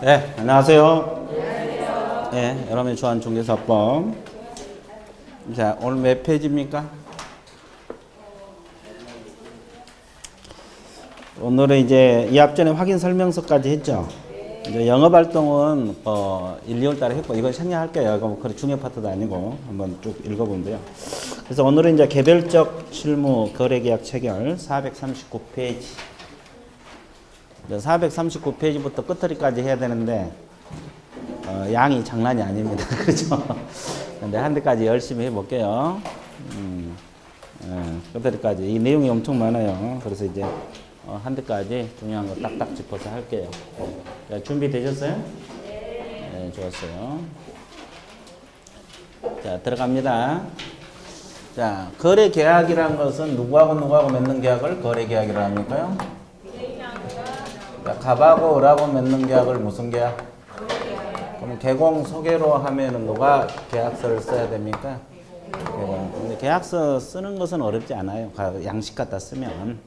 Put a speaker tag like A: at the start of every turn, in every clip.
A: 네, 안녕하세요. 네, 여러분이 좋아하는 중개사법. 자, 오늘 몇 페이지입니까? 오늘은 이제 이 앞전에 확인 설명서까지 했죠. 이제 영업 활동은 1, 2월 달에 했고 이건 생략할게요. 이거 그래 중요 파트도 아니고 한번 쭉 읽어보면 돼요. 그래서 오늘은 이제 개별적 실무 거래계약 체결 439페이지. 439페이지부터 끝처리까지 해야 되는데 양이 장난이 아닙니다. 그렇죠? 근데 한 대까지 열심히 해볼게요. 끝처리까지 이 내용이 엄청 많아요. 그래서 이제 한 대까지 중요한 거 딱딱 짚어서 할게요. 자, 준비되셨어요? 네, 좋았어요. 자, 들어갑니다. 자, 거래 계약이라는 것은 누구하고 맺는 계약을 거래 계약이라 합니까요? 자, 갑하고 을하고 맺는 계약을 무슨 계약? 그럼 개공 소개로 하면은 누가 계약서를 써야 됩니까? 개공. 근데 계약서 쓰는 것은 어렵지 않아요. 양식 갖다 쓰면.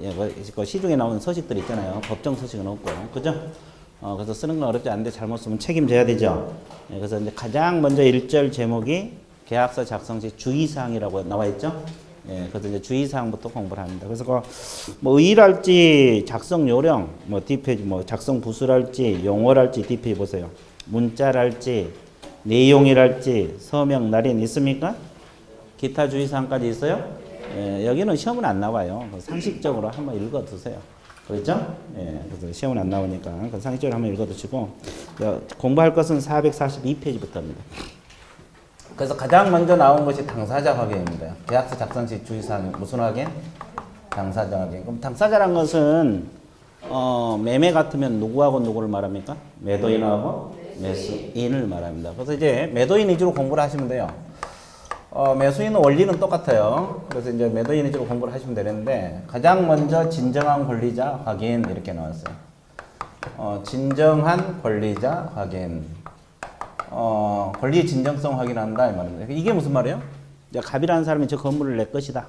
A: 예, 그 시중에 나오는 서식들 있잖아요. 법정 서식은 없고. 그죠? 그래서 쓰는 건 어렵지 않은데 잘못 쓰면 책임져야 되죠. 예, 그래서 이제 가장 먼저 1절 제목이 계약서 작성 시 주의사항이라고 나와 있죠. 예, 그래서 이제 주의사항부터 공부를 합니다. 그래서 뭐 의의랄지 작성 요령, 뭐 뒷페이지 뭐 작성 부수랄지 용어랄지 뒷페이지 보세요. 문자랄지 내용이랄지 서명 날인 있습니까? 기타 주의사항까지 있어요? 예, 여기는 시험은 안 나와요. 상식적으로 한번 읽어 두세요. 그렇죠? 예, 그래서 시험은 안 나오니까 상식적으로 한번 읽어 두시고 공부할 것은 442페이지부터입니다. 그래서 가장 먼저 나온 것이 당사자 확인입니다. 계약서 작성 시 주의사항이 무슨 확인? 당사자 확인. 그럼 당사자란 것은 매매 같으면 누구하고 누구를 말합니까? 매도인하고 매수인을 말합니다. 그래서 이제 매도인 위주로 공부를 하시면 돼요. 매수인은 원리는 똑같아요. 그래서 이제 매도인 위주로 공부를 하시면 되는데 가장 먼저 진정한 권리자 확인 이렇게 나왔어요. 진정한 권리자 확인. 권리의 진정성 확인한다 이 말입니다. 이게 무슨 말이에요? 갑이라는 사람이 저 건물을 내 것이다.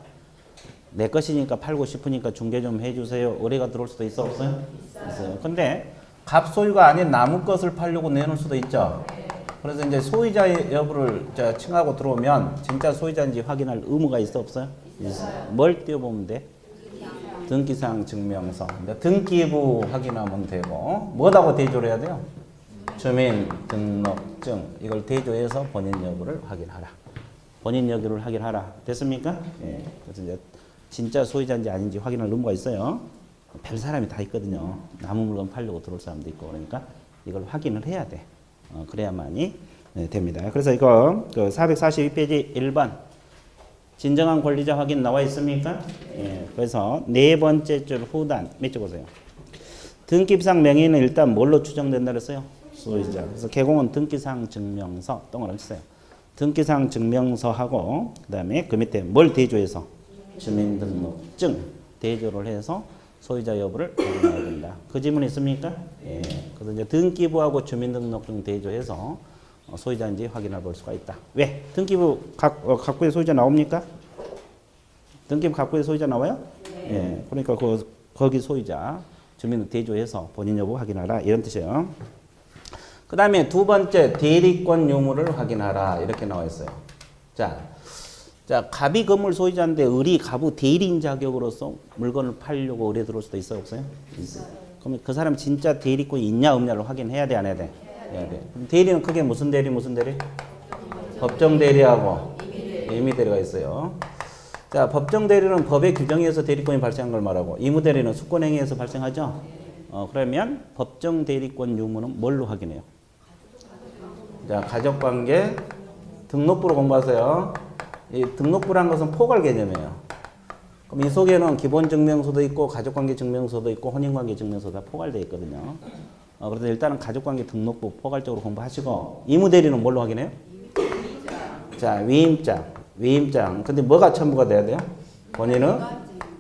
A: 내 것이니까 팔고 싶으니까 중개 좀 해주세요. 의뢰가 들어올 수도 있어 없어요? 있어요. 근데 갑 소유가 아닌 남의 것을 팔려고 내놓을 수도 있죠. 그래서 이제 소유자 여부를 칭하고 들어오면 진짜 소유자인지 확인할 의무가 있어 없어요? 있어요. 뭘 띄워보면 돼? 등기사항 증명서. 등기부 확인하면 되고 뭐라고 대조를 해야 돼요? 주민등록증 이걸 대조해서 본인 여부를 확인하라. 본인 여부를 확인하라. 됐습니까? 예. 그래서 이제 진짜 소유자인지 아닌지 확인할 의무가 있어요. 별 사람이 다 있거든요. 남은 물건 팔려고 들어올 사람도 있고 그러니까 이걸 확인을 해야 돼. 그래야만이 됩니다. 그래서 이거 442페이지 1번 진정한 권리자 확인 나와 있습니까? 예. 그래서 네 번째 줄 후단 몇 줄 보세요. 등기부상 명의는 일단 뭘로 추정된다 그랬어요? 소유자. 그래서 개공은 등기사항 증명서 동그라미 치세요. 등기사항 증명서하고 그다음에 그 밑에 뭘 대조해서 주민등록증 대조를 해서 소유자 여부를 확인해야 된다. 그 질문 있습니까? 예. 그래서 이제 등기부하고 주민등록증 대조해서 소유자인지 확인해 볼 수가 있다. 왜? 등기부 각부의 소유자 나옵니까? 등기부 각부의 소유자 나와요? 네. 예. 그러니까 거기 소유자 주민을 대조해서 본인 여부 확인하라 이런 뜻이에요. 그 다음에 두 번째 대리권 유무를 확인하라 이렇게 나와 있어요. 자, 갑이 건물 소유자인데 을이 갑의 대리인 자격으로서 물건을 팔려고 의뢰 들어올 수도 있어요 없어요? 있어요. 그러면 그 사람 진짜 대리권이 있냐 없냐를 확인해야 돼 안 해야 돼? 해야 돼. 그럼 대리는 크게 무슨 대리? 법정 대리하고 임의 대리가 있어요. 자, 법정 대리는 법의 규정에 의해서 대리권이 발생한 걸 말하고 임의 대리는 수권행위에 의해서 발생하죠. 그러면 법정 대리권 유무는 뭘로 확인해요? 자, 가족관계 등록부로 공부하세요. 이 등록부라는 것은 포괄 개념이에요. 그럼 이 속에는 기본증명서도 있고 가족관계 증명서도 있고 혼인관계 증명서도 다 포괄되어 있거든요. 그래서 일단은 가족관계 등록부 포괄적으로 공부하시고 임의대리는 뭘로 확인해요? 자, 위임장. 근데 뭐가 첨부가 돼야 돼요? 본인은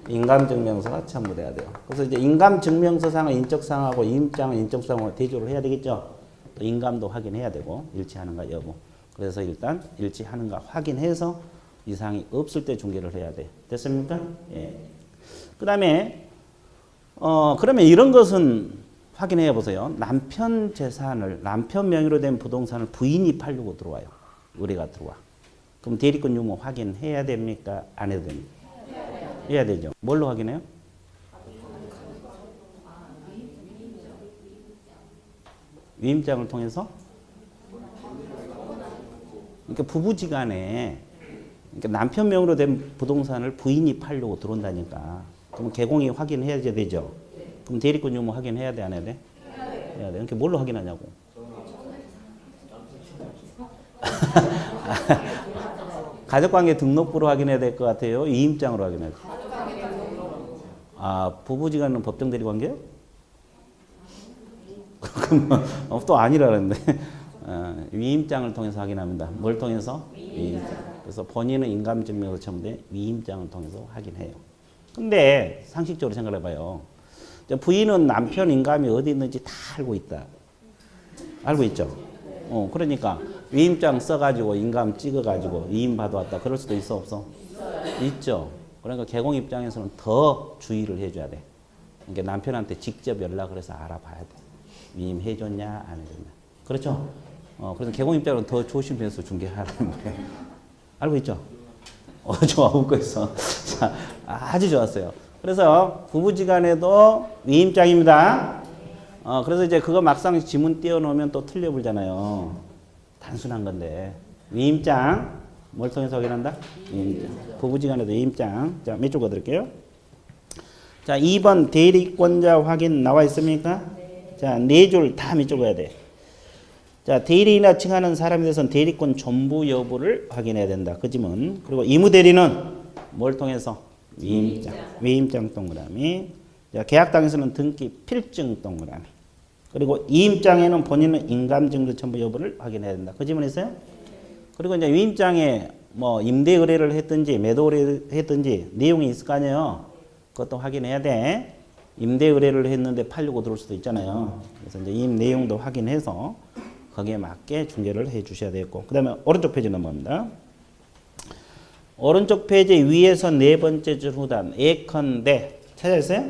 A: 인감증명서가 첨부돼야 돼요. 그래서 이제 인감증명서상은 인적사항하고 위임장은 인적사항으로 대조를 해야 되겠죠. 또 인감도 확인해야 되고 일치하는가 여부. 그래서 일단 일치하는가 확인해서 이상이 없을 때 중개를 해야 돼. 됐습니까? 예. 그 다음에 그러면 이런 것은 확인해 보세요. 남편 재산을, 남편 명의로 된 부동산을 부인이 팔려고 들어와요. 의뢰가 들어와. 그럼 대리권 유무 확인해야 됩니까? 안 해도 됩니까? 해야 되죠. 뭘로 확인해요? 위임장을 통해서? 그러니까 부부지간에 그러니까 남편 명의로 된 부동산을 부인이 팔려고 들어온다니까. 그럼 개공이 확인해야 되죠. 그럼 대리권 유무 확인해야 돼, 안 해야 돼? 해야 돼. 그러니까 뭘로 확인하냐고. 가족관계 등록부로 확인해야 될 것 같아요. 위임장으로 확인해야 돼. 아, 부부지간은 법정 대리관계요? 그럼 또 아니라는데. 위임장을 통해서 확인합니다. 뭘 통해서? 위임장. 그래서 본인은 인감증명서 첨부된 위임장을 통해서 확인해요. 근데 상식적으로 생각해봐요. 부인은 남편 인감이 어디 있는지 다 알고 있다. 알고 있죠? 그러니까 위임장 써가지고 인감 찍어가지고 위임 받아왔다. 그럴 수도 있어 없어? 있죠. 그러니까 개공 입장에서는 더 주의를 해줘야 돼. 그러니까 남편한테 직접 연락을 해서 알아봐야 돼. 위임 해줬냐 안 해줬냐. 그렇죠? 그래서 개공 입장으로 더 조심해서 중개하는 거예요. 알고 있죠? 좋아, 웃고 있어. 자, 아주 좋았어요. 그래서 부부지간에도 위임장입니다. 그래서 이제 그거 막상 지문 띄워놓으면 또 틀려불잖아요. 단순한 건데. 위임장. 뭘 통해서 확인한다? 위임장. 부부지간에도 위임장. 자, 몇 줄 거드릴게요. 자, 2번 대리권자 확인 나와 있습니까? 자, 4줄 다 몇 줄 거야 돼. 자, 대리인이나 칭하는 사람에 대해서는 대리권 전부 여부를 확인해야 된다. 그 지문. 그리고 이무대리는 뭘 통해서? 위임장. 위임장 동그라미. 자, 계약당에서는 등기 필증 동그라미. 그리고 이임장에는 본인은 인감증서 첨부 여부를 확인해야 된다. 그 지문 있어요? 그리고 이제 위임장에 뭐 임대 의뢰를 했든지 매도 의뢰를 했든지 내용이 있을 거 아니에요. 그것도 확인해야 돼. 임대 의뢰를 했는데 팔려고 들어올 수도 있잖아요. 그래서 이제 이 내용도 확인해서 거기에 맞게 중개를 해 주셔야 되겠고. 그 다음에 오른쪽 페이지 넘어갑니다. 오른쪽 페이지 위에서 네 번째 줄 후단 예컨대 찾아있어요?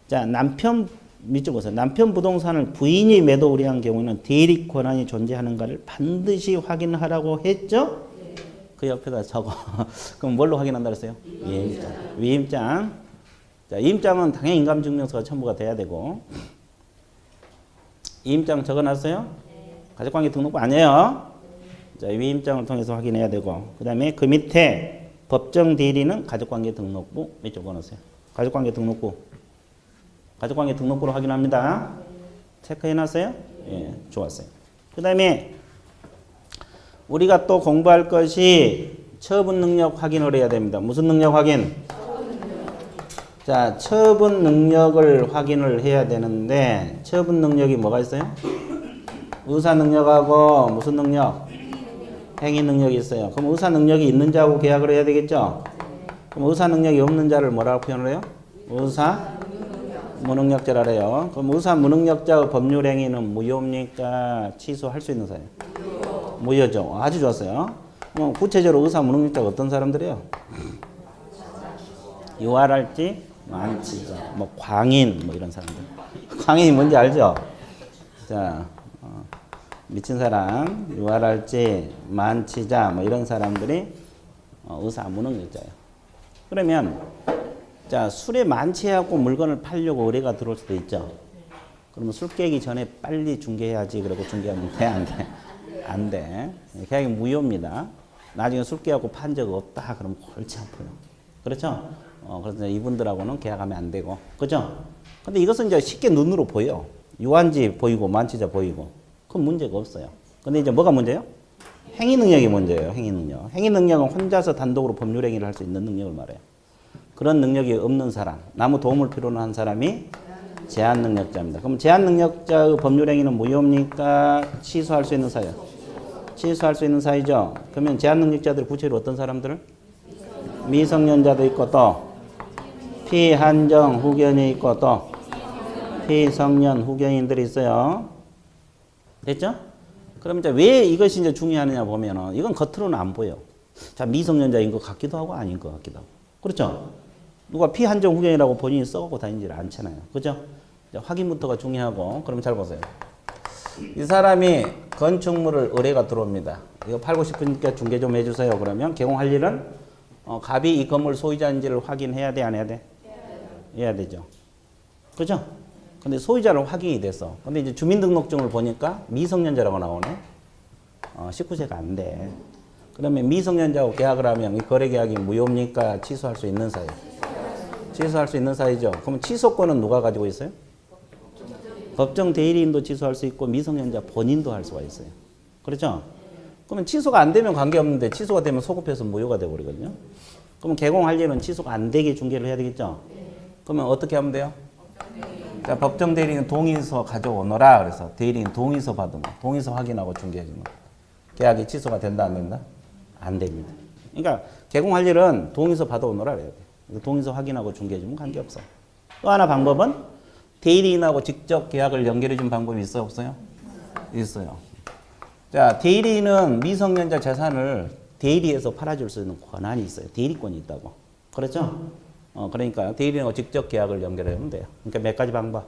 A: 자, 남편 밑줄 보세요. 남편 부동산을 부인이 매도 의뢰한 경우에는 대리 권한이 존재하는가를 반드시 확인하라고 했죠? 그 옆에다 적어. 그럼 뭘로 확인한다 그랬어요? 위임장. 위임장. 자, 위임장은 당연히 인감증명서가 첨부가 돼야 되고. 위임장 적어놨어요? 가족관계 등록부 아니에요. 자, 위임장을 통해서 확인해야 되고. 그 다음에 그 밑에 법정 대리는 가족관계 등록부 몇 줄 적어놓으세요? 가족관계 등록부. 가족관계 등록부로 확인합니다. 체크해놨어요? 예, 좋았어요. 그 다음에 우리가 또 공부할 것이 처분 능력 확인을 해야 됩니다. 무슨 능력 확인? 자, 처분 능력을 확인을 해야 되는데 처분 능력이 뭐가 있어요? 의사 능력하고 무슨 능력? 행위 능력이 있어요. 그럼 의사 능력이 있는 자하고 계약을 해야 되겠죠? 그럼 의사 능력이 없는 자를 뭐라고 표현을 해요? 의사 무능력자라 그래요. 그럼 의사 무능력자의 법률 행위는 무효입니까? 취소할 수 있는 사유? 무효죠. 아주 좋았어요. 그럼 구체적으로 의사 무능력자가 어떤 사람들이에요? 유활할지, 만치자, 뭐 광인 뭐 이런 사람들. 광인이 뭔지 알죠? 자, 미친 사람, 유활할지, 만치자 뭐 이런 사람들이 의사 무능력자예요. 그러면 자, 술에 만취하고 물건을 팔려고 의뢰가 들어올 수도 있죠. 그러면 술 깨기 전에 빨리 중개해야지. 그러고 중개하면 돼, 안 돼? 안 돼. 계약이 무효입니다. 나중에 술 깨갖고 판 적 없다. 그러면 골치 아파요. 그렇죠? 그래서 이분들하고는 계약하면 안 되고. 그죠? 근데 이것은 이제 쉽게 눈으로 보여. 유한지 보이고 만취자 보이고. 그건 문제가 없어요. 근데 이제 뭐가 문제예요? 행위 능력이 문제예요. 행위 능력. 행위 능력은 혼자서 단독으로 법률 행위를 할 수 있는 능력을 말해요. 그런 능력이 없는 사람, 아무 도움을 필요로 한 사람이 제한 능력자입니다. 그럼 제한 능력자의 법률 행위는 무효입니까? 취소할 수 있는 사유. 취소할 수 있는 사유죠. 그러면 제한 능력자들 구체로 어떤 사람들을? 미성년자도 있고 또 피한정 후견이 있고 또 피성년 후견인들이 있어요. 됐죠? 그럼 이제 왜 이것이 이제 중요하느냐 보면은 이건 겉으로는 안 보여. 자, 미성년자인 것 같기도 하고 아닌 것 같기도 하고. 그렇죠? 누가 피한정 후견이라고 본인이 써갖고 다니지 않잖아요. 그죠? 확인부터가 중요하고, 그럼 잘 보세요. 이 사람이 건축물을 의뢰가 들어옵니다. 이거 팔고 싶으니까 중개 좀 해주세요. 그러면 개공할 일은 갑이 이 건물 소유자인지를 확인해야 돼, 안 해야 돼? 해야 되죠. 그죠? 근데 소유자는 확인이 됐어. 근데 이제 주민등록증을 보니까 미성년자라고 나오네. 19세가 안 돼. 그러면 미성년자하고 계약을 하면 이 거래 계약이 무효입니까? 취소할 수 있는 사이? 취소할 수 있는 사이죠. 그러면 취소권은 누가 가지고 있어요? 법정 대리인도 취소할 수 있고 미성년자 본인도 할 수가 있어요. 그렇죠? 그러면 취소가 안 되면 관계없는데 취소가 되면 소급해서 무효가 되어버리거든요. 그러면 개공하려면 취소가 안 되게 중개를 해야 되겠죠? 그러면 어떻게 하면 돼요? 자, 법정 대리인 동의서 가져오너라. 그래서 대리인 동의서 받으면 동의서 확인하고 중개해주면 계약이 취소가 된다 안 된다? 안 됩니다. 그러니까 개공할 일은 동의서 받아오너라 그래야 돼. 동의서 확인하고 중개해주면 관계없어. 또 하나 방법은 대리인하고 직접 계약을 연결해준 방법이 있어요? 없어요? 있어요. 자, 대리인은 미성년자 재산을 대리해서 팔아줄 수 있는 권한이 있어요. 대리권이 있다고. 그렇죠? 그러니까 대리인하고 직접 계약을 연결하면 돼요. 그러니까 몇 가지 방법?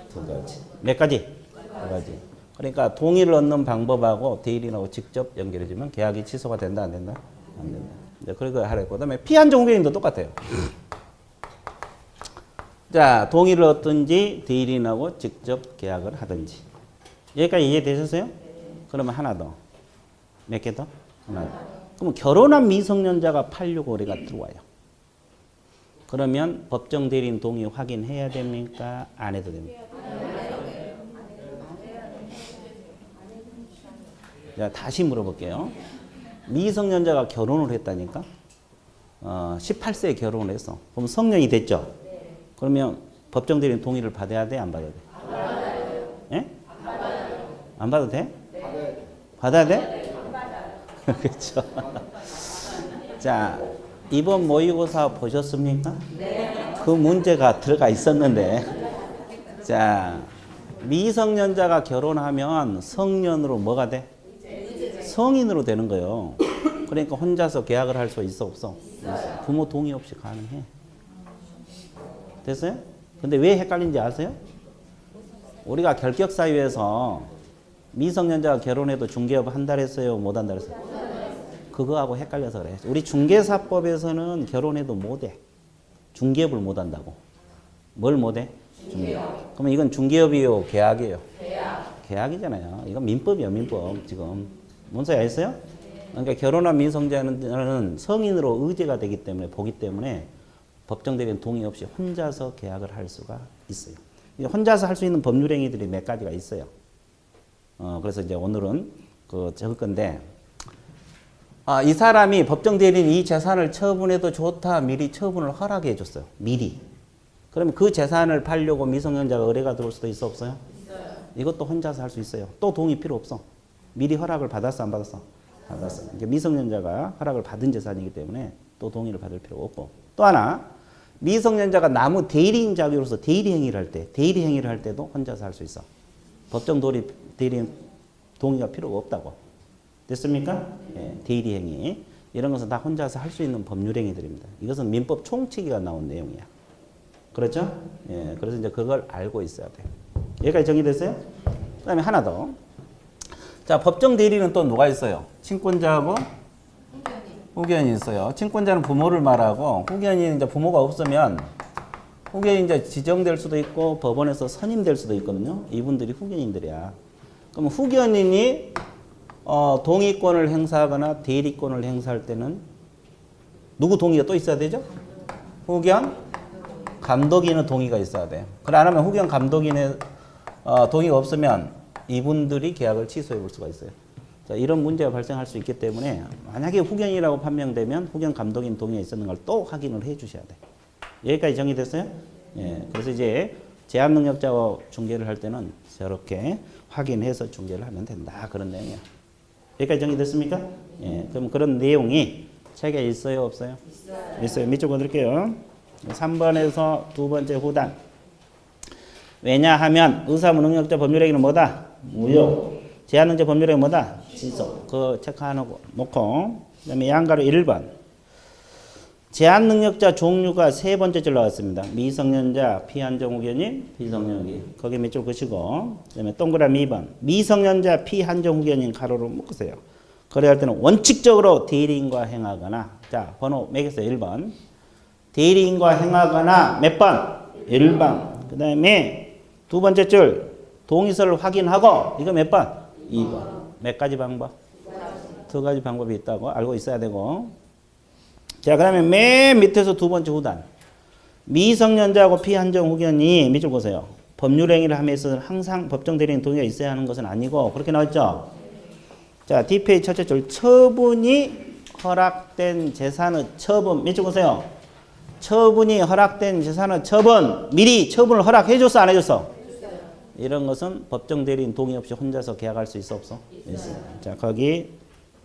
A: 두 가지. 몇 가지? 두 가지. 그러니까 동의를 얻는 방법하고 대리인하고 직접 연결해주면 계약이 취소가 된다 안 된다? 안 된다. 이제 그렇게 하라고. 그다음에 피한정 후견인도 똑같아요. 자, 동의를 얻든지 대리인하고 직접 계약을 하든지. 여기까지 이해되셨어요? 그러면 하나 더. 몇 개 더? 하나 더. 그럼 결혼한 미성년자가 팔려고 의뢰가 들어와요. 그러면 법정 대리인 동의 확인해야 됩니까? 안 해도 됩니까? 자, 다시 물어볼게요. 미성년자가 결혼을 했다니까? 18세에 결혼을 했어. 그럼 성년이 됐죠? 그러면 법정 대리인 동의를 받아야 돼? 안 받아야 돼? 안 받아야 돼요. 예? 안 받아요. 안 받아도 돼? 네. 받아야 돼? 네. 안 받아요. 그렇죠. 자, 이번 모의고사 보셨습니까? 네. 그 문제가 들어가 있었는데, 자, 미성년자가 결혼하면 성년으로 뭐가 돼? 성인으로 되는 거예요. 그러니까 혼자서 계약을 할 수 있어 없어? 부모 동의 없이 가능해. 됐어요? 근데 왜 헷갈린지 아세요? 우리가 결격사유에서 미성년자가 결혼해도 중개업 한다 했어요? 못 한다 했어요? 그거하고 헷갈려서 그래. 우리 중개사법에서는 결혼해도 못해. 중개업을 못 한다고. 뭘 못해? 중개업. 그러면 이건 중개업이요? 계약이에요? 계약이잖아요. 이건 민법이에요, 민법. 지금. 뭔 소리 아셨어요? 그러니까 결혼한 미성년자는 성인으로 의제가 되기 때문에, 보기 때문에 법정 대리인 동의 없이 혼자서 계약을 할 수가 있어요. 혼자서 할 수 있는 법률 행위들이 몇 가지가 있어요. 그래서 이제 오늘은 적을 건데, 이 사람이 법정 대리인 이 재산을 처분해도 좋다, 미리 처분을 허락해 줬어요. 미리. 그러면 그 재산을 팔려고 미성년자가 의뢰가 들어올 수도 있어 없어요? 있어요. 이것도 혼자서 할 수 있어요. 또 동의 필요 없어. 미리 허락을 받았어 안 받았어? 받았어. 그러니까 미성년자가 허락을 받은 재산이기 때문에 또 동의를 받을 필요가 없고. 또 하나, 미성년자가 나무 대리인 자격으로서 대리 행위를 할 때, 대리 행위를 할 때도 혼자서 할 수 있어. 법정 대리인 동의가 필요가 없다고. 됐습니까? 예, 대리 행위. 이런 것은 다 혼자서 할 수 있는 법률 행위들입니다. 이것은 민법 총칙이가 나온 내용이야. 그렇죠? 예, 그래서 이제 그걸 알고 있어야 돼. 여기까지 정리됐어요? 그 다음에 하나 더. 자, 법정 대리는 또 누가 있어요? 친권자하고 후견이 있어요. 친권자는 부모를 말하고, 후견이 이제 부모가 없으면 후견이 이제 지정될 수도 있고 법원에서 선임될 수도 있거든요. 이분들이 후견인들이야. 그럼 후견인이 동의권을 행사하거나 대리권을 행사할 때는 누구 동의가 또 있어야 되죠? 후견 감독인의 동의가 있어야 돼. 그래 안 하면 후견 감독인의 동의가 없으면 이분들이 계약을 취소해 볼 수가 있어요. 자, 이런 문제가 발생할 수 있기 때문에 만약에 후견이라고 판명되면 후견 감독인 동의가 있었는 걸 또 확인을 해 주셔야 돼. 여기까지 정리됐어요? 예. 그래서 이제 제한 능력자와 중개를 할 때는 저렇게 확인해서 중개를 하면 된다. 그런 내용이야. 여기까지 정리됐습니까? 예. 그럼 그런 내용이 책에 있어요? 없어요? 있어요. 밑줄 그어드릴게요. 3번에서 두 번째 후단. 왜냐하면 의사무능력자 법률행위는 뭐다? 무효. 제한능력 법률행위 뭐다? 취소. 그거 체크해놓고 놓고. 그 다음에 양가로 1번. 제한 능력자 종류가 세 번째 줄 나왔습니다. 미성년자, 피한정후견인, 비성년기. 거기 밑줄 그시고, 그 다음에 동그라미 2번. 미성년자, 피한정후견인 가로로 묶으세요. 거래할 때는 원칙적으로 대리인과 행하거나, 자, 번호 매겼어요. 1번. 대리인과 행하거나 몇 번? 1번. 그 다음에 두 번째 줄, 동의서를 확인하고, 이거 몇 번? 2번. 몇 가지 방법? 두 가지 방법이 있다고 알고 있어야 되고. 자, 그 다음에 맨 밑에서 두 번째 후단. 미성년자하고 피한정 후견이 밑줄 보세요. 법률 행위를 함에 있어서는 항상 법정 대리인 동의가 있어야 하는 것은 아니고, 그렇게 나왔죠? 자, D페이지 첫째 줄. 처분이 허락된 재산의 처분. 밑줄 보세요. 처분이 허락된 재산의 처분. 미리 처분을 허락해줬어, 안 해줬어? 이런 것은 법정 대리인 동의 없이 혼자서 계약할 수 있어, 없어? 있어. 자, 거기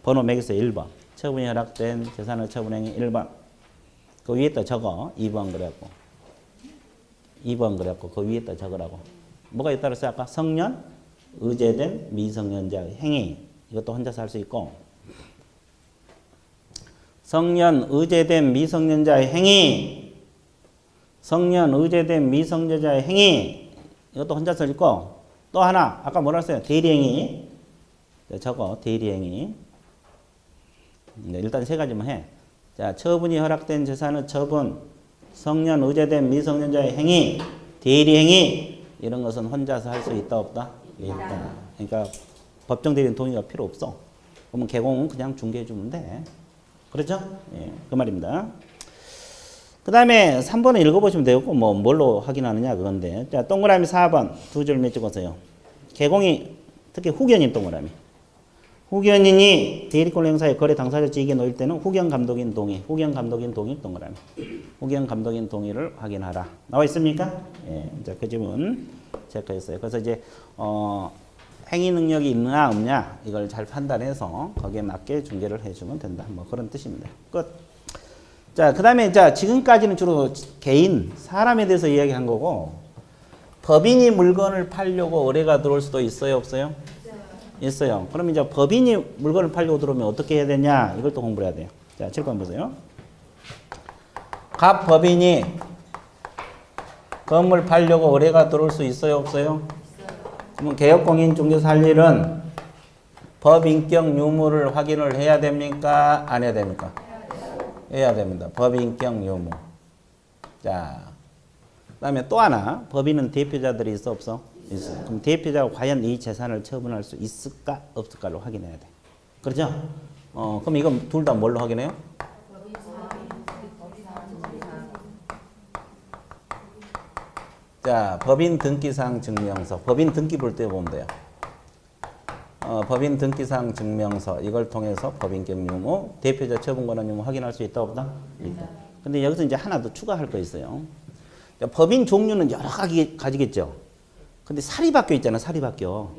A: 번호 매겼어요. 1번. 처분이 허락된 재산의 처분행위 1번. 그 위에다 적어. 2번 그랬고. 2번 그랬고 그 위에다 적으라고. 뭐가 있다 그랬어요? 아까 성년, 의제된 미성년자의 행위. 이것도 혼자서 할 수 있고. 성년, 의제된 미성년자의 행위. 성년, 의제된 미성년자의 행위. 이것도 혼자서 읽고. 또 하나. 아까 뭐라 했어요? 대리행위. 적어. 대리행위. 일단 세 가지만 해. 자, 처분이 허락된 재산의 처분, 성년, 의제된 미성년자의 행위, 대리행위, 이런 것은 혼자서 할 수 있다, 없다? 있다. 그러니까 법정 대리인 동의가 필요 없어. 그러면 개공은 그냥 중개해 주면 돼. 그렇죠? 예, 그 말입니다. 그 다음에 3번을 읽어보시면 되고, 뭐, 뭘로 확인하느냐, 그건데. 자, 동그라미 4번, 두 줄 몇 찍었어요. 개공이, 특히 후견인 동그라미. 후견인이 대리권 행사의 거래 당사자 지위에 놓일 때는 후견 감독인 동의, 후견 감독인 동의 동그라미. 후견 감독인 동의를 확인하라. 나와 있습니까? 예, 이제 그 질문 체크했어요. 그래서 이제 행위 능력이 있느냐 없냐 이걸 잘 판단해서 거기에 맞게 중개를 해주면 된다. 뭐 그런 뜻입니다. 끝. 자, 그다음에 자 지금까지는 주로 개인 사람에 대해서 이야기한 거고 법인이 물건을 팔려고 의뢰가 들어올 수도 있어요, 없어요? 있어요. 그럼 이제 법인이 물건을 팔려고 들어오면 어떻게 해야 되냐? 이걸 또 공부를 해야 돼요. 자, 7번 보세요. 각 법인이 건물 팔려고 의뢰가 들어올 수 있어요, 없어요? 그러면 개업공인중개사 할 일은 법인격 유무를 확인을 해야 됩니까? 안 해야 됩니까? 해야 됩니다. 법인격 유무. 자, 그 다음에 또 하나. 법인은 대표자들이 있어, 없어? 있어. 그럼 대표자가 과연 이 재산을 처분할 수 있을까 없을까를 확인해야 돼. 그렇죠? 그럼 이건 둘 다 뭘로 확인해요? 자, 법인 등기상 증명서. 법인 등기 볼 때 보면 돼요. 법인 등기상 증명서. 이걸 통해서 법인격 유무, 대표자 처분 권한 유무 확인할 수 있다 없다? 있다. 근데 여기서 이제 하나 더 추가할 거 있어요. 법인 종류는 여러 가지 가지겠죠. 근데 사립학교 있잖아, 사립학교.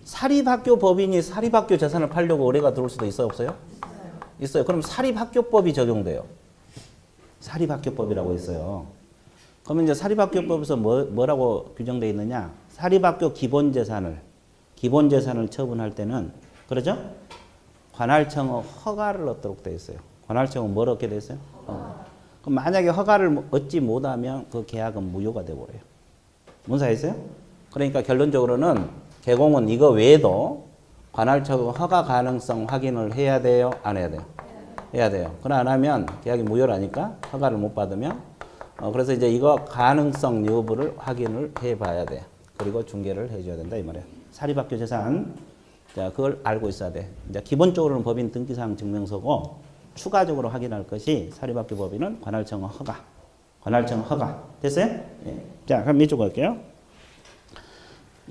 A: 사립학교 법인이 사립학교 재산을 팔려고 의뢰가 들어올 수도 있어요, 없어요? 있어요. 그럼 사립학교법이 적용돼요. 사립학교법이라고 있어요. 그러면 이제 사립학교법에서 뭐라고 규정되어 있느냐? 사립학교 기본재산을 처분할 때는, 그러죠? 관할청의 허가를 얻도록 되어 있어요. 관할청은 뭘 얻게 되어 있어요? 그럼 만약에 허가를 얻지 못하면 그 계약은 무효가 되어버려요. 뭔 사이 있어요? 그러니까 결론적으로는 개공은 이거 외에도 관할청 허가 가능성 확인을 해야 돼요? 안 해야 돼요? 해야 돼요. 그러나 안 하면 계약이 무효라니까 허가를 못 받으면 그래서 이제 이거 가능성 여부를 확인을 해봐야 돼. 그리고 중개를 해줘야 된다 이 말이에요. 사립학교 재산, 자 그걸 알고 있어야 돼. 이제 기본적으로는 법인 등기사항 증명서고 추가적으로 확인할 것이 사립학교 법인은 관할청 허가. 관할청 허가. 됐어요? 예. 자, 그럼 밑줄 갈게요.